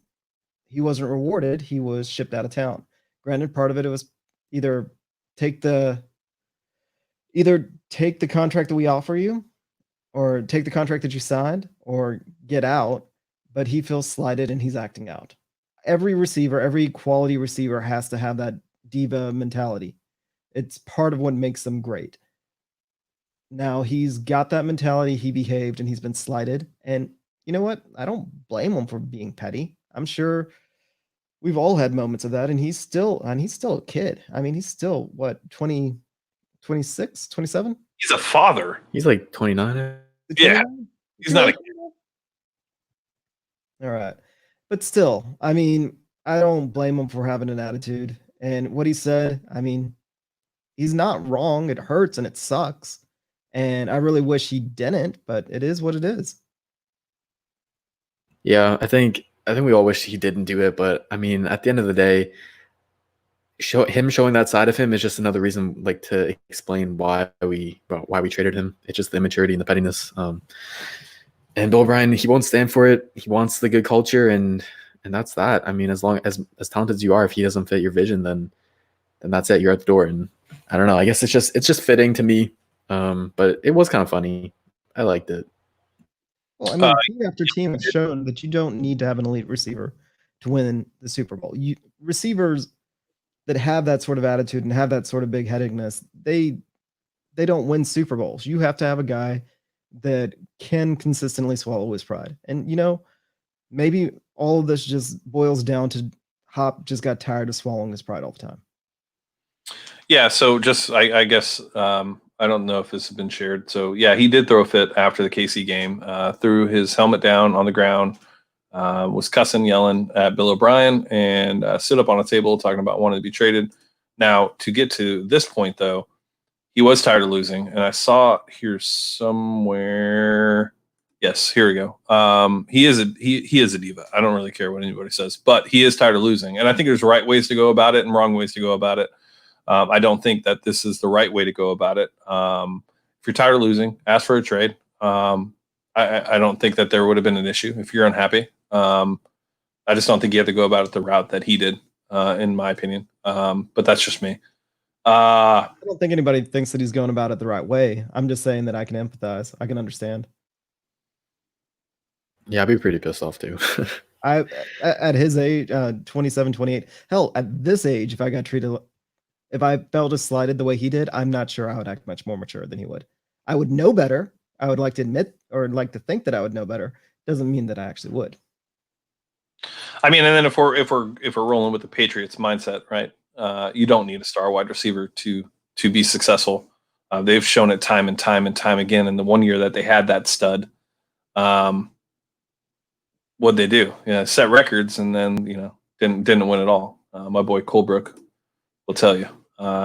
he wasn't rewarded. He was shipped out of town. Granted, part of it was either take the contract that we offer you, or take the contract that you signed, or get out. But he feels slighted and he's acting out. Every quality receiver has to have that diva mentality. It's part of what makes them great. Now he's got that mentality. He behaved and he's been slighted. And you know what? I don't blame him for being petty. I'm sure we've all had moments of that. And he's still a kid. I mean, he's still 20, 26, 27? He's a father. He's like 29. Yeah. He's not a kid. All right. But still, I mean, I don't blame him for having an attitude. And what he said, I mean, he's not wrong. It hurts and it sucks. And I really wish he didn't, but it is what it is. Yeah, I think we all wish he didn't do it, but I mean, at the end of the day, showing that side of him is just another reason, to explain why we traded him. It's just the immaturity and the pettiness. And Bill O'Brien, he won't stand for it. He wants the good culture, and that's that. I mean, as long as talented as you are, if he doesn't fit your vision, then that's it. You're at the door. And I don't know. I guess it's just fitting to me. But it was kind of funny. I liked it. Well, I mean, team after team has shown that you don't need to have an elite receiver to win the Super Bowl. Receivers that have that sort of attitude and have that sort of big-headedness, they don't win Super Bowls. You have to have a guy that can consistently swallow his pride. And, maybe all of this just boils down to Hop just got tired of swallowing his pride all the time. Yeah, so just, I guess, I don't know if this has been shared. So, yeah, he did throw a fit after the KC game, threw his helmet down on the ground, was cussing, yelling at Bill O'Brien, and stood up on a table talking about wanting to be traded. Now, to get to this point, though, He was tired of losing, and I saw here somewhere. Yes, here we go. He is a diva. I don't really care what anybody says, but he is tired of losing, and I think there's right ways to go about it and wrong ways to go about it. I don't think that this is the right way to go about it. If you're tired of losing, ask for a trade. I don't think that there would have been an issue if you're unhappy. I just don't think you have to go about it the route that he did, in my opinion. But that's just me. I don't think anybody thinks that he's going about it the right way. I'm just saying that I can empathize. I can understand. Yeah, I'd be pretty pissed off too. At his age, 27, 28, hell, at this age, if I felt as slighted the way he did, I'm not sure I would act much more mature than he would. I would know better. I would like to admit or like to think that I would know better. Doesn't mean that I actually would. I mean, and then if we're rolling with the Patriots mindset, right? You don't need a star wide receiver to be successful. They've shown it time and time and time again. In the 1 year that they had that stud, what'd they do? Yeah, set records and then didn't win at all. My boy Colebrook will tell you.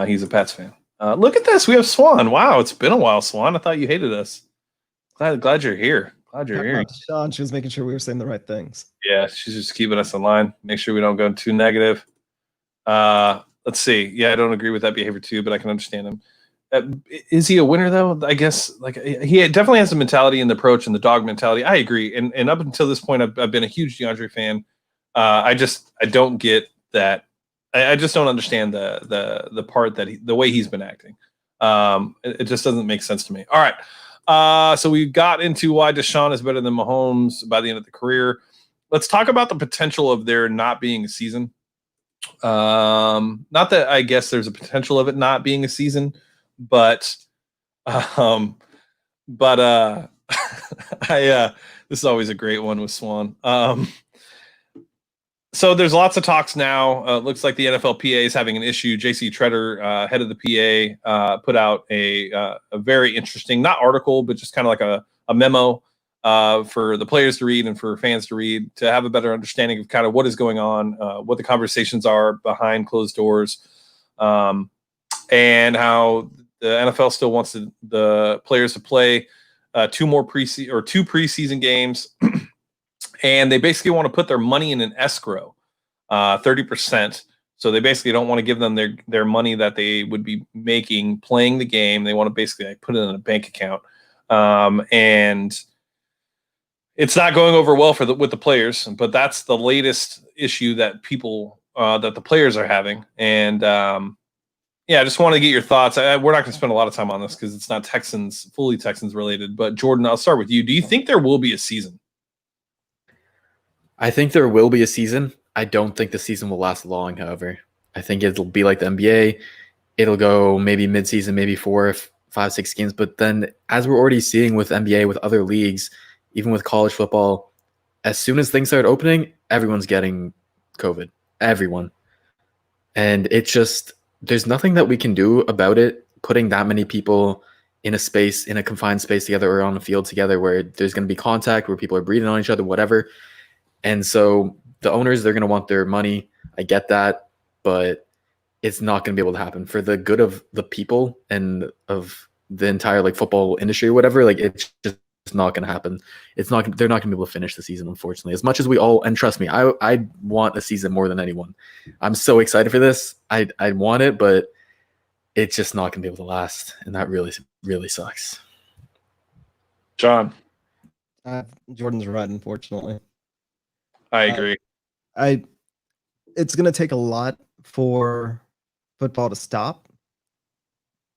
He's a Pats fan. Look at this. We have Swan. Wow, it's been a while, Swan. I thought you hated us. Glad you're here. Glad you're here. Sean, she was making sure we were saying the right things. Yeah, she's just keeping us in line. Make sure we don't go too negative. Let's see. Yeah, I don't agree with that behavior too, but I can understand him. Is he a winner though? I guess he definitely has the mentality and the approach and the dog mentality. I agree. And up until this point, I've been a huge DeAndre fan. I don't get that. I just don't understand the part that the way he's been acting. It just doesn't make sense to me. All right. So we got into why Deshaun is better than Mahomes by the end of the career. Let's talk about the potential of there not being a season. Not that I guess there's a potential of it not being a season, but I this is always a great one with Swan. So there's lots of talks now. Looks like the NFLPA is having an issue. JC Treader, head of the PA, put out a very interesting, not article, but just kind of like a memo for the players to read and for fans to read to have a better understanding of kind of what is going on, what the conversations are behind closed doors, and how the NFL still wants the players to play two preseason games. And they basically want to put their money in an escrow, 30%. So they basically don't want to give them their money that they would be making playing the game. They want to basically put it in a bank account. And it's not going over well with the players, but that's the latest issue that that the players are having. And I just want to get your thoughts. We're not going to spend a lot of time on this because it's not fully Texans related. But Jordan, I'll start with you. Do you think there will be a season? I think there will be a season. I don't think the season will last long, however. I think it'll be like the NBA. It'll go maybe mid-season, maybe 4, 5, 6 games. But then, as we're already seeing with NBA, with other leagues, even with college football, as soon as things start opening, everyone's getting COVID. Everyone. And there's nothing that we can do about it, putting that many people in a confined space together or on a field together where there's going to be contact, where people are breathing on each other, whatever. And so the owners, they're going to want their money. I get that, but it's not going to be able to happen for the good of the people and of the entire football industry or whatever. It's just not going to happen. They're not going to be able to finish the season, unfortunately, as much as we all, and trust me, I want a season more than anyone. I'm so excited for this. I want it, but it's just not going to be able to last. And that really, really sucks. John. Jordan's right, unfortunately. I agree. It's going to take a lot for football to stop,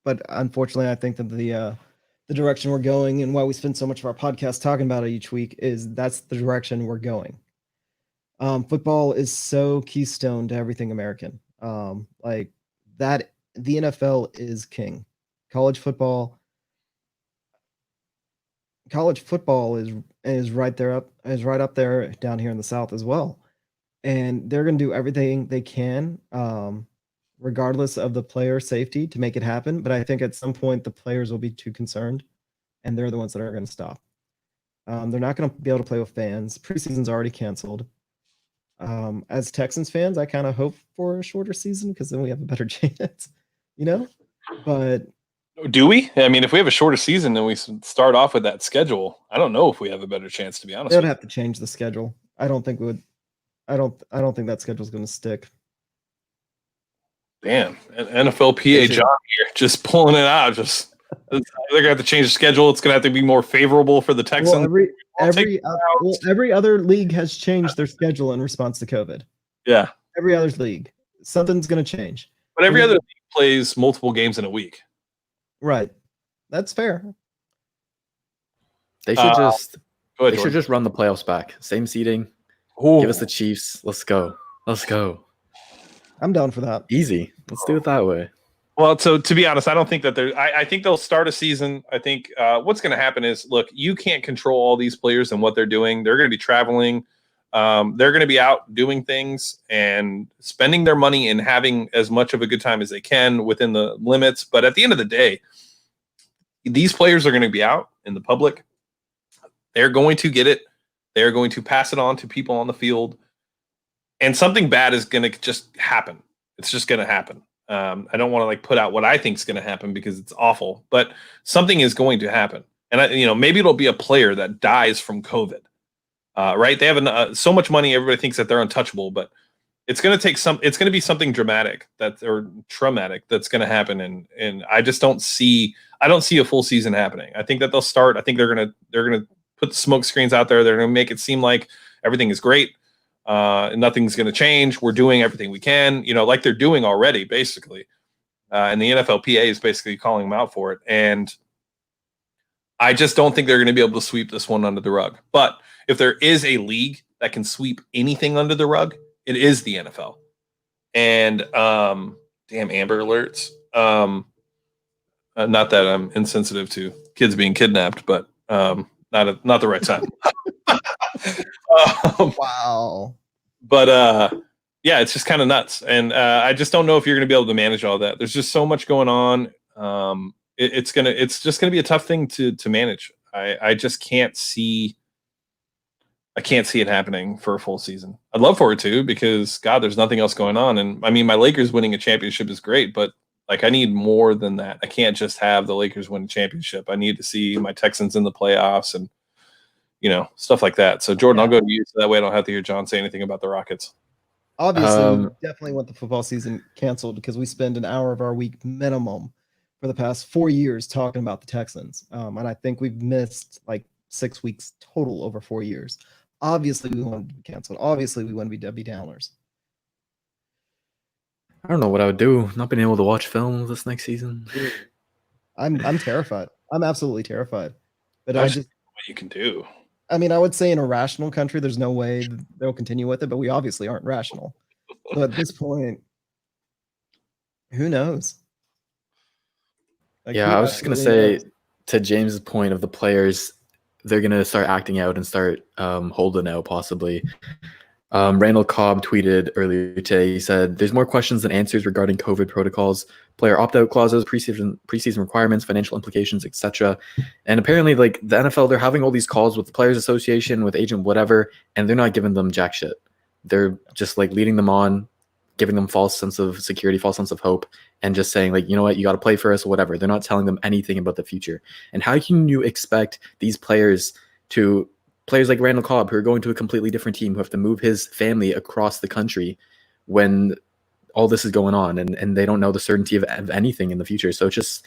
but unfortunately, I think that the direction we're going and why we spend so much of our podcast talking about it each week is that's the direction we're going. Football is so keystone to everything American. The NFL is king. College football is right up there down here in the South as well. And they're going to do everything they can, regardless of the player safety, to make it happen. But I think at some point the players will be too concerned, and they're the ones that are going to stop. They're not going to be able to play with fans. Preseason's already canceled. As Texans fans, I kind of hope for a shorter season because then we have a better chance, But Do we? I mean, if we have a shorter season, then we start off with that schedule. I don't know if we have a better chance, to be honest. They would have to change the schedule. I don't think we would. I don't think that schedule's going to stick. Damn, NFLPA John here, just pulling it out. Just they're gonna have to change the schedule. It's gonna have to be more favorable for the Texans. Well, every other league has changed their schedule in response to COVID. Yeah, every other league, something's going to change. But every other league plays multiple games in a week. Right, that's fair. They should just run the playoffs back. Same seeding. Ooh. Give us the Chiefs. Let's go. I'm down for that. Easy. Let's do it that way. Well, so to be honest, I don't think that I think they'll start a season. I think what's going to happen is, look, you can't control all these players and what they're doing. They're going to be traveling. They're going to be out doing things and spending their money and having as much of a good time as they can within the limits. But at the end of the day, these players are going to be out in the public. They're going to get it. They're going to pass it on to people on the field. And something bad is going to just happen. It's just going to happen. I don't want to put out what I think is going to happen because it's awful, but something is going to happen. And maybe it'll be a player that dies from COVID. Right? They have so much money. Everybody thinks that they're untouchable, but it's going to take it's going to be something dramatic or traumatic that's going to happen. And I just don't see a full season happening. I think that they'll start. I think they're going to put the smoke screens out there. They're going to make it seem like everything is great. Nothing's going to change. We're doing everything we can, like they're doing already, basically. And the NFLPA is basically calling them out for it. And I just don't think they're going to be able to sweep this one under the rug. But if there is a league that can sweep anything under the rug, it is the NFL. And damn Amber Alerts. Not that I'm insensitive to kids being kidnapped, but not the right time. Wow. But yeah, it's just kind of nuts. And I just don't know if you're going to be able to manage all that. There's just so much going on. It's just going to be a tough thing to manage. I just can't see it happening for a full season. I'd love for it to, because God, there's nothing else going on. And I mean, my Lakers winning a championship is great, but I need more than that. I can't just have the Lakers win a championship. I need to see my Texans in the playoffs and, stuff like that. So Jordan, I'll go to you. So that way I don't have to hear John say anything about the Rockets. Obviously, we definitely want the football season canceled because we spend an hour of our week minimum for the past 4 years talking about the Texans. And I think we've missed 6 weeks total over 4 years. Obviously, we want to be canceled. Obviously, we want to be Debbie Downers. I don't know what I would do. Not being able to watch film this next season. I'm terrified. I'm absolutely terrified. But what you can do. I mean, I would say in a rational country, there's no way they'll continue with it, but we obviously aren't rational. So at this point, who knows? I was just going to say, to James's point of the players, they're going to start acting out and start holding out possibly. Randall Cobb tweeted earlier today. He said, "There's more questions than answers regarding COVID protocols, player opt-out clauses, preseason requirements, financial implications, etc." And apparently, the NFL, they're having all these calls with the Players Association, with agent whatever, and they're not giving them jack shit. They're just leading them on, giving them false sense of security, false sense of hope, and just saying you know what, you got to play for us or whatever. They're not telling them anything about the future. And how can you expect these players like Randall Cobb, who are going to a completely different team, who have to move his family across the country when all this is going on, and they don't know the certainty of anything in the future. So it's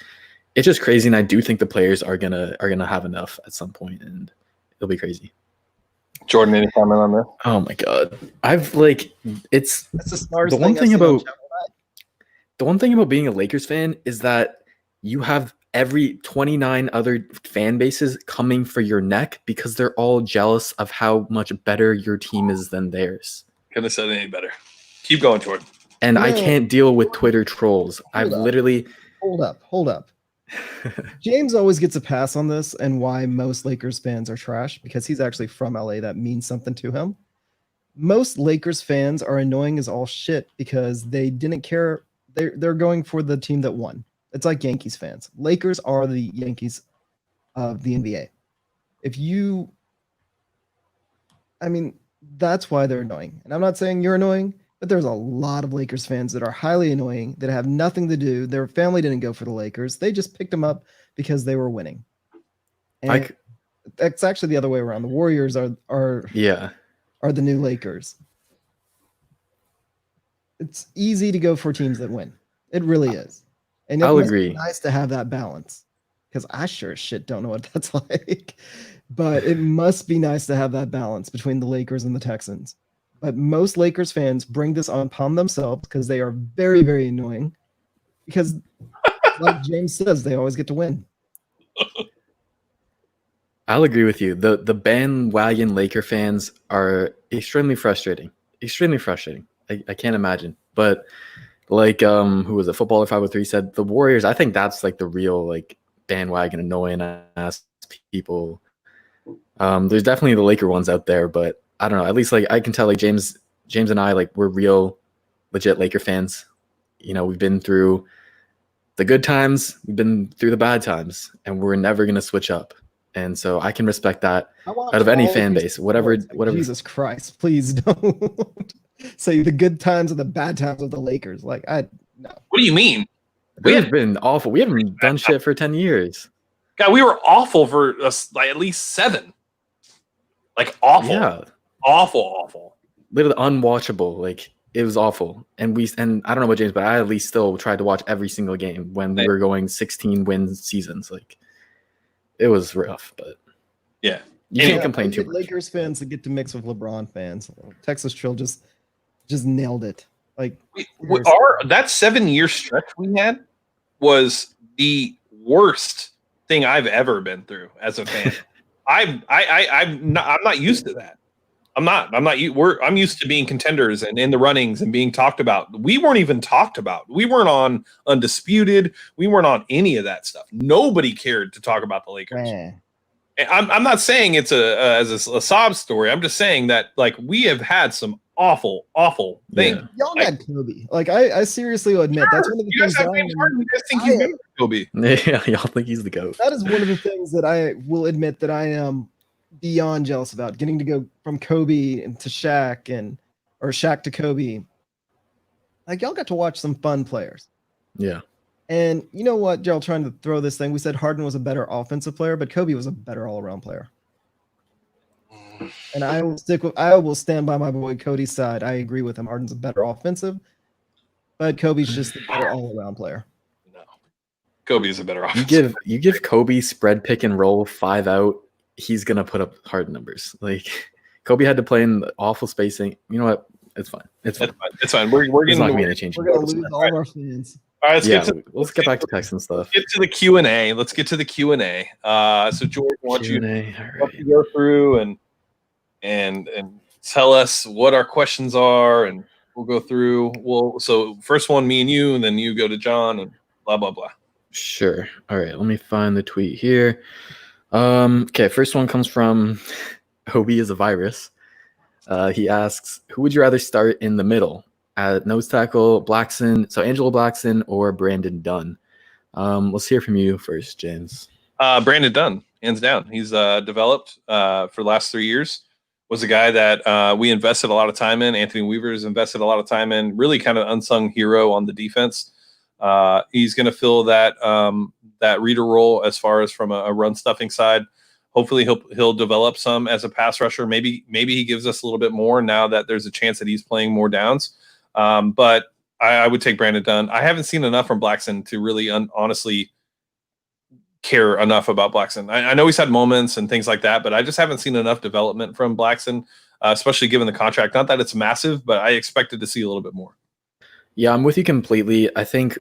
just crazy. And I do think the players are gonna have enough at some point, and it'll be crazy. Jordan, any comment on that? Oh my God. That's the smartest thing the one thing about being a Lakers fan is that you have every 29 other fan bases coming for your neck because they're all jealous of how much better your team is than theirs. Couldn't have said it any better. Keep going, Jordan. And I can't deal with Twitter trolls. Hold up. James always gets a pass on this and why most Lakers fans are trash, because he's actually from LA. That means something to him. Most Lakers fans are annoying as all shit because they didn't care. They're going for the team that won. It's like Yankees fans. Lakers are the Yankees of the NBA. That's why they're annoying. And I'm not saying you're annoying. But there's a lot of Lakers fans that are highly annoying, that have nothing to do. Their family didn't go for the Lakers. They just picked them up because they were winning. And that's actually the other way around. The Warriors are the new Lakers. It's easy to go for teams that win. It really is. And I'll it's agree. nice to have that balance, because I sure as shit don't know what that's like. But it must be nice to have that balance between the Lakers and the Texans. But most Lakers fans bring this upon themselves because they are very, very annoying. Because, like James says, they always get to win. I'll agree with you. The bandwagon Laker fans are extremely frustrating. Extremely frustrating. I can't imagine. But like who was it? Footballer 503 said, the Warriors, I think that's like the real like bandwagon annoying ass people. There's definitely the Laker ones out there, but I don't know. At least like I can tell like James and I, like, we're real legit Laker fans. You know, we've been through the good times, we've been through the bad times, and we're never gonna switch up. And so I can respect that out of any fan base. Whatever. Jesus Christ, please don't say the good times and the bad times of the Lakers. Like, no. What do you mean? We've been awful. We haven't done shit for 10 years. God, we were awful for like at least 7. Like awful. Yeah. Awful. Literally unwatchable. Like, it was awful. And I don't know about James, but I at least still tried to watch every single game when we were going 16 win seasons. Like, it was rough, but yeah, you can't complain too much. Lakers fans that get to mix with LeBron fans. Texas Trill just nailed it. Like, that 7-year stretch we had was the worst thing I've ever been through as a fan. I'm not used to that. I'm used to being contenders and in the runnings and being talked about. We weren't even talked about. We weren't on Undisputed. We weren't on any of that stuff. Nobody cared to talk about the Lakers. I'm not saying it's as a sob story. I'm just saying that, like, we have had some awful things. Yeah. Y'all got Kobe. Like, I seriously will admit, that's one of the things that you guys think he's better than Kobe. Yeah, y'all think he's the GOAT. That is one of the things that I will admit that I am beyond jealous about, getting to go from Kobe to Shaq or Shaq to Kobe. Like, y'all got to watch some fun players. Yeah. And you know what, Gerald, trying to throw this thing, we said Harden was a better offensive player, but Kobe was a better all-around player. And I will stand by my boy Cody's side. I agree with him. Harden's a better offensive, but Kobe's just a better all-around player. No. Kobe is a better offensive. You give Kobe spread pick and roll 5 out, he's gonna put up hard numbers. Like, Kobe had to play in the awful spacing. You know what? It's fine. It's fine. We're not going to lose all of our fans. All right, let's get back to Texans stuff. Get to the Q&A. Let's get to the Q&A. So George wants you to go through and tell us what our questions are, and we'll go through. So first one, me and you, and then you go to John, and blah blah blah. Sure. All right. Let me find the tweet here. Okay. First one comes from Hobie is a virus. He asks, who would you rather start in the middle at nose tackle, Blackson? So Angelo Blackson or Brandon Dunn? Let's hear from you first, James. Brandon Dunn, hands down. He's developed for the last 3 years. Was a guy that we invested a lot of time in. Anthony Weaver's invested a lot of time in. Really kind of unsung hero on the defense. He's going to fill that reader role as far as from a run stuffing side. Hopefully he'll develop some as a pass rusher. Maybe he gives us a little bit more now that there's a chance that he's playing more downs. But I would take Brandon Dunn. I haven't seen enough from Blackson to really honestly care enough about Blackson. I know he's had moments and things like that, but I just haven't seen enough development from Blackson, especially given the contract. Not that it's massive, but I expected to see a little bit more. Yeah, I'm with you completely. I think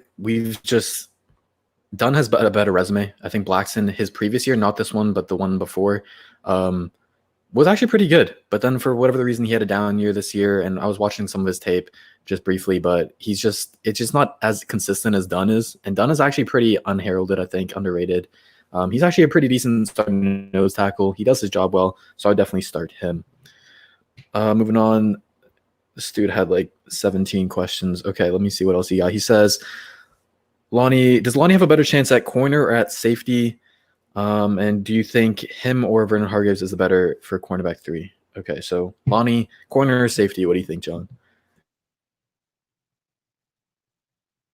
Dunn has a better resume. I think Blackson, his previous year, not this one, but the one before, was actually pretty good. But then for whatever the reason, he had a down year this year, and I was watching some of his tape just briefly, but it's just not as consistent as Dunn is. And Dunn is actually pretty unheralded, I think, underrated. He's actually a pretty decent starting nose tackle. He does his job well, so I'd definitely start him. Moving on, this dude had like 17 questions. Okay, let me see what else he got. He says, does Lonnie have a better chance at corner or at safety? And do you think him or Vernon Hargreaves is the better for cornerback 3? Okay, so Lonnie, corner or safety? What do you think, John?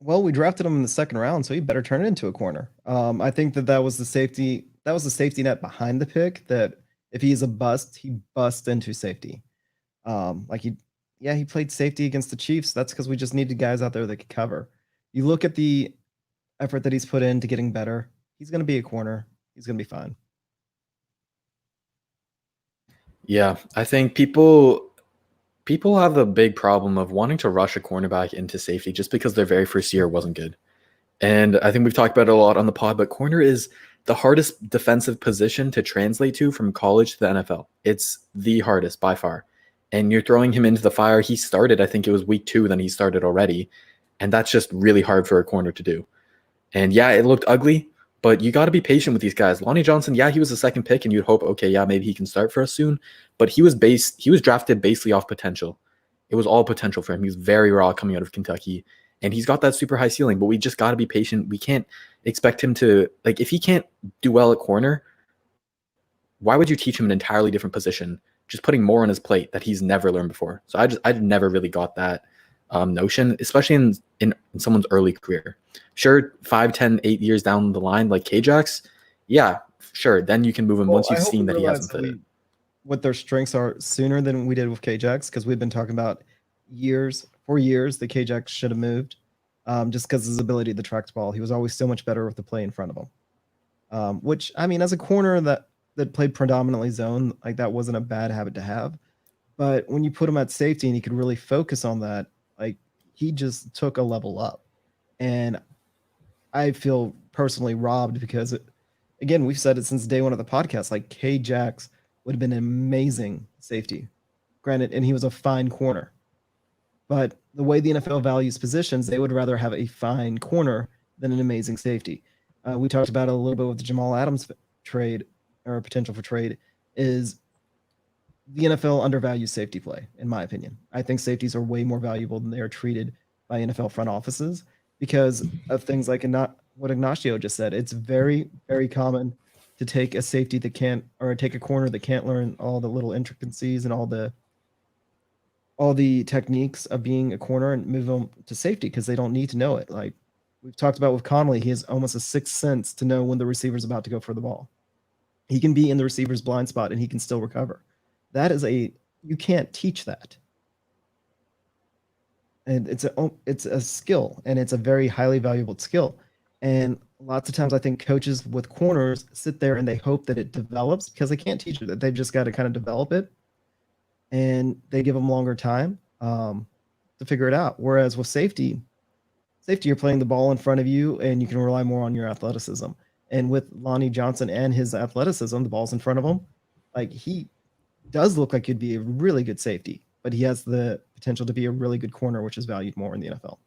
Well, we drafted him in the second round, so he better turn it into a corner. I think that was the safety. That was the safety net behind the pick. That if he's a bust, he busts into safety. He played safety against the Chiefs. That's because we just needed guys out there that could cover. You look at the effort that he's put into getting better. He's going to be a corner. He's going to be fine. Yeah, I think people have the big problem of wanting to rush a cornerback into safety just because their very first year wasn't good. And I think we've talked about it a lot on the pod, but corner is the hardest defensive position to translate to from college to the NFL. It's the hardest by far. And you're throwing him into the fire. He started, I think it was week 2, then he started already. And that's just really hard for a corner to do. And yeah, it looked ugly, but you got to be patient with these guys. Lonnie Johnson, yeah, he was the second pick, and you'd hope, okay, yeah, maybe he can start for us soon. But he was drafted basically off potential. It was all potential for him. He was very raw coming out of Kentucky, and he's got that super high ceiling, but we just got to be patient. We can't expect him to, like, if he can't do well at corner, why would you teach him an entirely different position, just putting more on his plate that he's never learned before? So I never really got that notion, especially in someone's early career. Sure, 5, 10, 8 years down the line, like K-Jax, yeah, sure, then you can move him once you've seen that he hasn't fit it. What their strengths are sooner than we did with K-Jax, because we've been talking about for years that K-Jax should have moved, just because his ability to track the ball. He was always so much better with the play in front of him. Which, I mean, as a corner that played predominantly zone, like, that wasn't a bad habit to have. But when you put him at safety and he could really focus on that, like, he just took a level up. And I feel personally robbed because, again, we've said it since day one of the podcast, like, K-Jax would have been an amazing safety. Granted, and he was a fine corner. But the way the NFL values positions, they would rather have a fine corner than an amazing safety. We talked about it a little bit with the Jamal Adams trade, or potential for trade, is the NFL undervalues safety play, in my opinion. I think safeties are way more valuable than they are treated by NFL front offices because of things like what Ignacio just said. It's very, very common to take a safety that can't, or take a corner that can't learn all the little intricacies and all the techniques of being a corner and move them to safety because they don't need to know it. Like we've talked about with Conley, he has almost a sixth sense to know when the receiver's about to go for the ball. He can be in the receiver's blind spot and he can still recover. You can't teach that. And it's a skill, and it's a very highly valuable skill. And lots of times I think coaches with corners sit there and they hope that it develops because they can't teach it. They've just got to kind of develop it, and they give them longer time to figure it out. Whereas with safety, you're playing the ball in front of you and you can rely more on your athleticism. And with Lonnie Johnson and his athleticism, the ball's in front of him. Like, he does look like he'd be a really good safety, but he has the potential to be a really good corner, which is valued more in the NFL.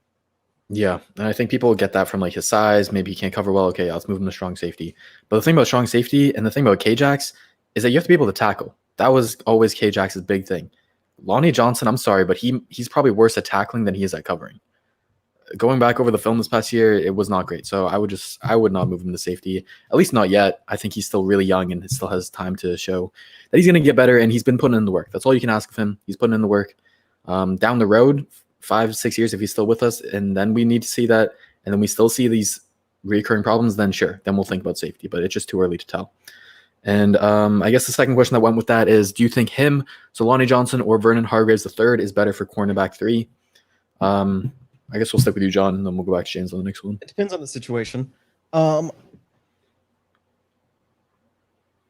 Yeah, and I think people get that from like his size. Maybe he can't cover well. Okay, let's move him to strong safety. But the thing about strong safety and the thing about K-Jax is that you have to be able to tackle. That was always K-Jax's big thing. Lonnie Johnson, I'm sorry, but he's probably worse at tackling than he is at covering. Going back over the film this past year, it was not great. So I would not move him to safety, at least not yet. I think he's still really young and still has time to show that he's going to get better, and he's been putting in the work. That's all you can ask of him. He's putting in the work. Down the road, 5-6 years, if he's still with us, and then we need to see that, and then we still see these recurring problems, then sure, then we'll think about safety, but it's just too early to tell. And I guess the second question that went with that is, do you think him, so Lonnie Johnson or Vernon Hargreaves III, is better for cornerback 3? I guess we'll stick with you, John, and then we'll go back to James on the next one. It depends on the situation.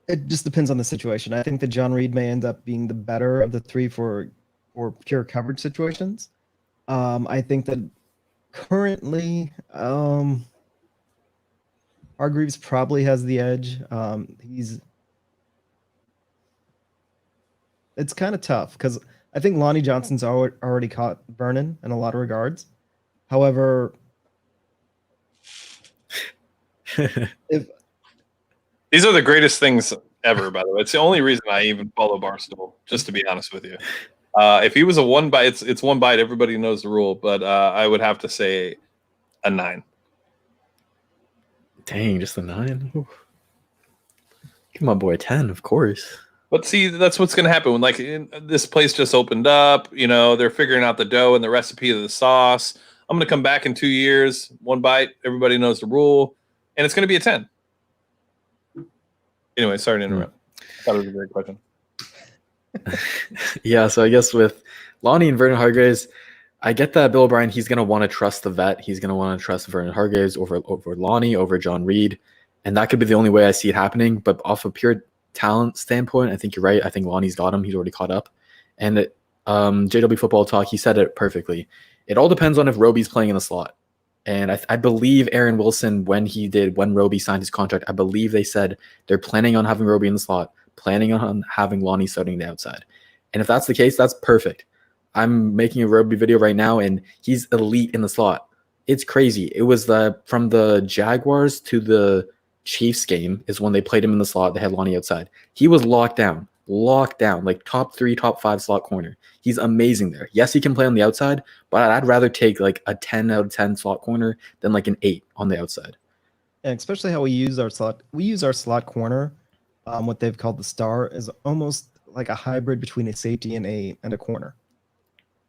It just depends on the situation. I think that John Reed may end up being the better of the 3 for pure coverage situations. I think that currently Hargreaves probably has the edge. It's kind of tough because I think Lonnie Johnson's already caught Vernon in a lot of regards. However, these are the greatest things ever, by the way. It's the only reason I even follow Barstool, just to be honest with you. If he was a one bite, it's one bite. Everybody knows the rule, but I would have to say a 9. Dang, just a 9? Ooh. Come on, boy, 10, of course. But see, that's what's going to happen when this place just opened up. You know, they're figuring out the dough and the recipe of the sauce. I'm going to come back in 2 years, one bite, everybody knows the rule, and it's going to be a 10. Anyway, sorry to interrupt. I thought it was a great question. Yeah, so I guess with Lonnie and Vernon Hargreaves, I get that Bill O'Brien, he's going to want to trust the vet. He's going to want to trust Vernon Hargreaves over Lonnie, over John Reed. And that could be the only way I see it happening. But off a pure talent standpoint, I think you're right. I think Lonnie's got him. He's already caught up. And JW Football Talk, he said it perfectly. It all depends on if Roby's playing in the slot. And I believe Aaron Wilson, when Roby signed his contract, I believe they said they're planning on having Roby in the slot, planning on having Lonnie starting the outside. And if that's the case, that's perfect. I'm making a Roby video right now, and he's elite in the slot. It's crazy. It was from the Jaguars to the Chiefs game is when they played him in the slot. They had Lonnie outside. He was locked down, like top 3, top 5 slot corner. He's amazing there. Yes, he can play on the outside, but I'd rather take like a 10 out of 10 slot corner than like an 8 on the outside. And especially how we use our slot. We use our slot corner, what they've called the star, is almost like a hybrid between a safety and a corner.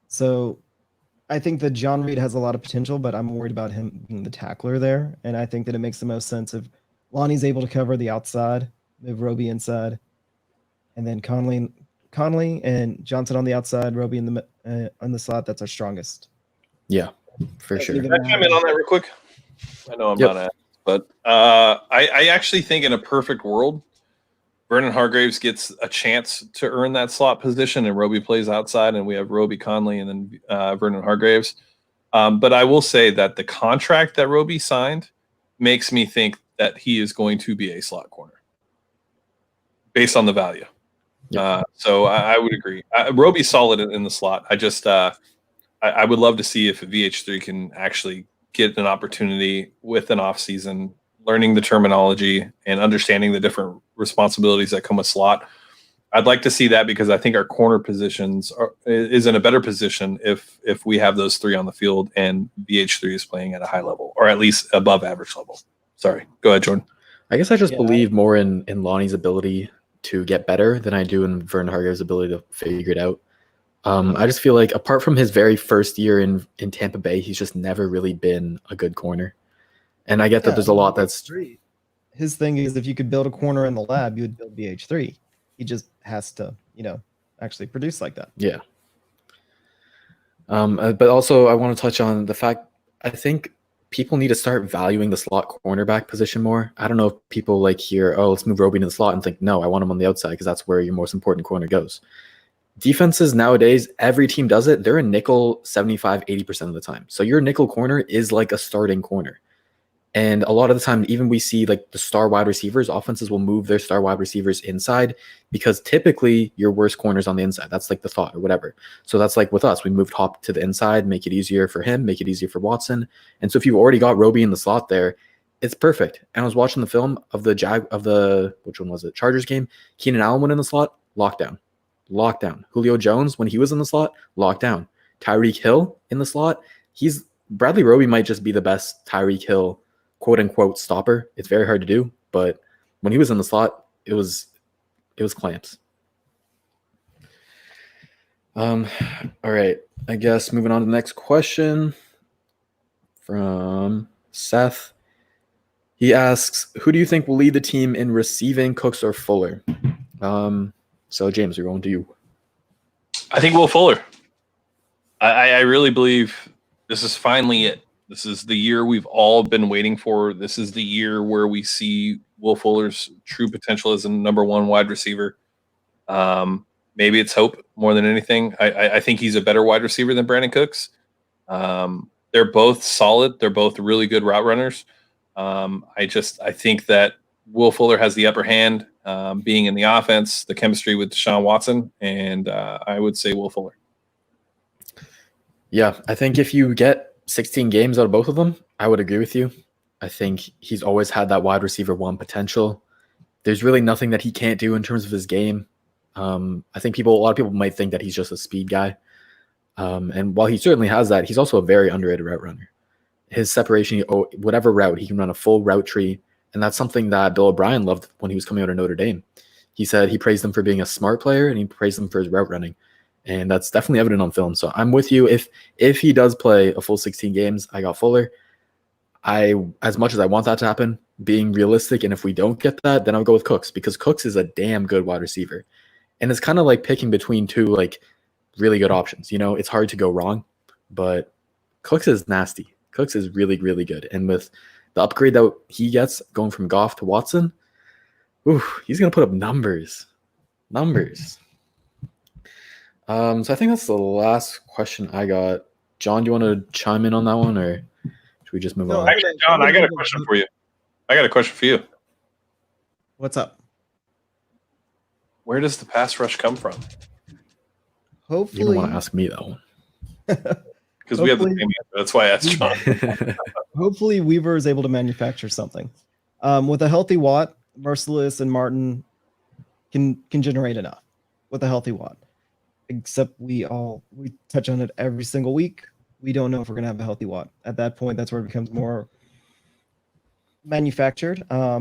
So I think that John Reed has a lot of potential, but I'm worried about him being the tackler there. And I think that it makes the most sense if Lonnie's able to cover the outside, move Roby inside, and then Conley and Johnson on the outside, Roby on the slot. That's our strongest. Yeah, for sure. Can I chime in on that real quick? I know I'm not asked, but I actually think in a perfect world, Vernon Hargreaves gets a chance to earn that slot position, and Roby plays outside, and we have Roby, Conley, and then Vernon Hargreaves. But I will say that the contract that Roby signed makes me think that he is going to be a slot corner based on the value. Yep. So I would agree. Roby's solid in the slot. I just I would love to see if VH3 can actually get an opportunity with an off season, learning the terminology and understanding the different responsibilities that come with slot. I'd like to see that because I think our corner positions is in a better position if we have those 3 on the field and VH3 is playing at a high level or at least above average level. Sorry, go ahead, Jordan. I guess I just believe more in Lonnie's ability to get better than I do in Vernon Hargreaves' ability to figure it out. I just feel like apart from his very first year in Tampa Bay, he's just never really been a good corner. And I get that there's a lot that's... His thing is if you could build a corner in the lab, you would build BH3. He just has to, actually produce like that. Yeah. But also I want to touch on the fact, I think people need to start valuing the slot cornerback position more. I don't know if people hear, let's move Roby into the slot and think, no, I want him on the outside because that's where your most important corner goes. Defenses nowadays, every team does it. They're a nickel 75, 80% of the time. So your nickel corner is like a starting corner. And a lot of the time, even we see the star wide receivers, offenses will move their star wide receivers inside because typically your worst corner's on the inside. That's the thought or whatever. So that's with us. We moved Hop to the inside, make it easier for him, make it easier for Watson. And so if you've already got Roby in the slot there, it's perfect. And I was watching the film of which one was it? Chargers game. Keenan Allen went in the slot, lockdown. Julio Jones, when he was in the slot, lockdown. Tyreek Hill in the slot. Bradley Roby might just be the best Tyreek Hill quote unquote stopper. It's very hard to do, but when he was in the slot, it was clamps. All right. I guess moving on to the next question from Seth. He asks, who do you think will lead the team in receiving, Cooks or Fuller? So James, we're going to you. I think Will Fuller. I really believe this is finally it. This is the year we've all been waiting for. This is the year where we see Will Fuller's true potential as a number 1 wide receiver. Maybe it's hope more than anything. I think he's a better wide receiver than Brandon Cooks. They're both solid. They're both really good route runners. I think that Will Fuller has the upper hand, being in the offense, the chemistry with Deshaun Watson, and I would say Will Fuller. Yeah, I think if you get 16 games out of both of them, I would agree with you. I think he's always had that wide receiver 1 potential. There's really nothing that he can't do in terms of his game. I think a lot of people might think that he's just a speed guy. And while he certainly has that, he's also a very underrated route runner. His separation, whatever route, he can run a full route tree. And that's something that Bill O'Brien loved when he was coming out of Notre Dame. He said he praised him for being a smart player and he praised him for his route running. and that's definitely evident on film. So I'm with you. If he does play a full 16 games, I got Fuller. As much as I want that to happen, being realistic, and if we don't get that, then I'll go with Cooks, because Cooks is a damn good wide receiver. And it's kind of like picking between two like really good options. It's hard to go wrong, but Cooks is nasty. Cooks is really, really good. And with the upgrade that he gets going from Goff to Watson, he's going to put up numbers. So I think that's the last question I got. John, do you want to chime in on that one, or should we just move on? Actually, John, I got a question for you. What's up? Where does the pass rush come from? Hopefully, You don't want to ask me that one. Because we have the same answer. That's why I asked John. Hopefully, Weaver is able to manufacture something. With a healthy Watt, Merciless and Martin can generate enough with a healthy Watt. Except we touch on it every single week. We don't know if we're gonna have a healthy Watt. At that point, that's where it becomes more manufactured. I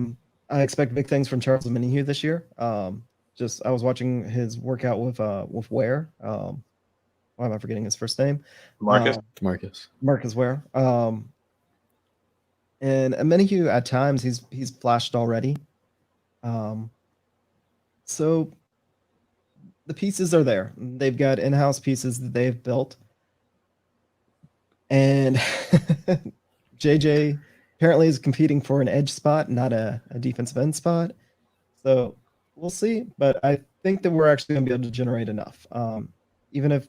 expect big things from Charles Omenihu this year. I was watching his workout with Ware. Why am I forgetting his first name? Marcus Ware. And Omenihu at times he's flashed already. So the pieces are there. They've got in-house pieces that they've built. And JJ apparently is competing for an edge spot, not a defensive end spot. So we'll see. But I think that we're actually going to be able to generate enough. Even if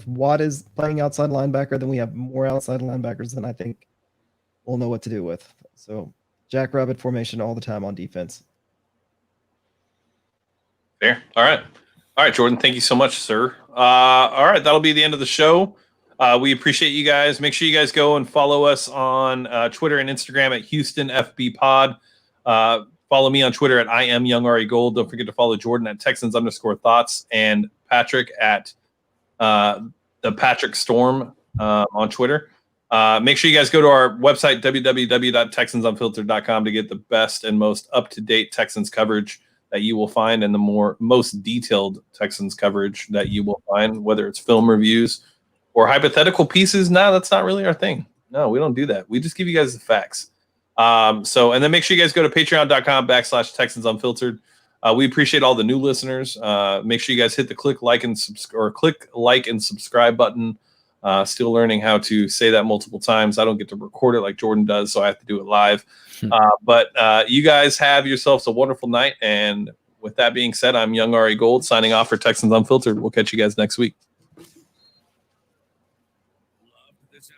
Watt is playing outside linebacker, then we have more outside linebackers than I think we'll know what to do with. So jackrabbit formation all the time on defense. There. All right, Jordan. Thank you so much, sir. All right, that'll be the end of the show. We appreciate you guys. Make sure you guys go and follow us on Twitter and Instagram at Houston FB Pod. Follow me on Twitter at YoungAirGold. Don't forget to follow Jordan at Texans_Thoughts and Patrick at the Patrick Storm on Twitter. Make sure you guys go to our website, www.texansunfiltered.com, to get the best and most up-to-date Texans coverage that you will find, and the most detailed Texans coverage that you will find, whether it's film reviews or hypothetical pieces. No, that's not really our thing. No, we don't do that. We just give you guys the facts. And then make sure you guys go to patreon.com/Texans Unfiltered. We appreciate all the new listeners. Make sure you guys hit the click like and subscribe button. Still learning how to say that multiple times. I don't get to record it like Jordan does, so I have to do it live. But you guys have yourselves a wonderful night. And with that being said, I'm YoungAirGold signing off for Texans Unfiltered. We'll catch you guys next week.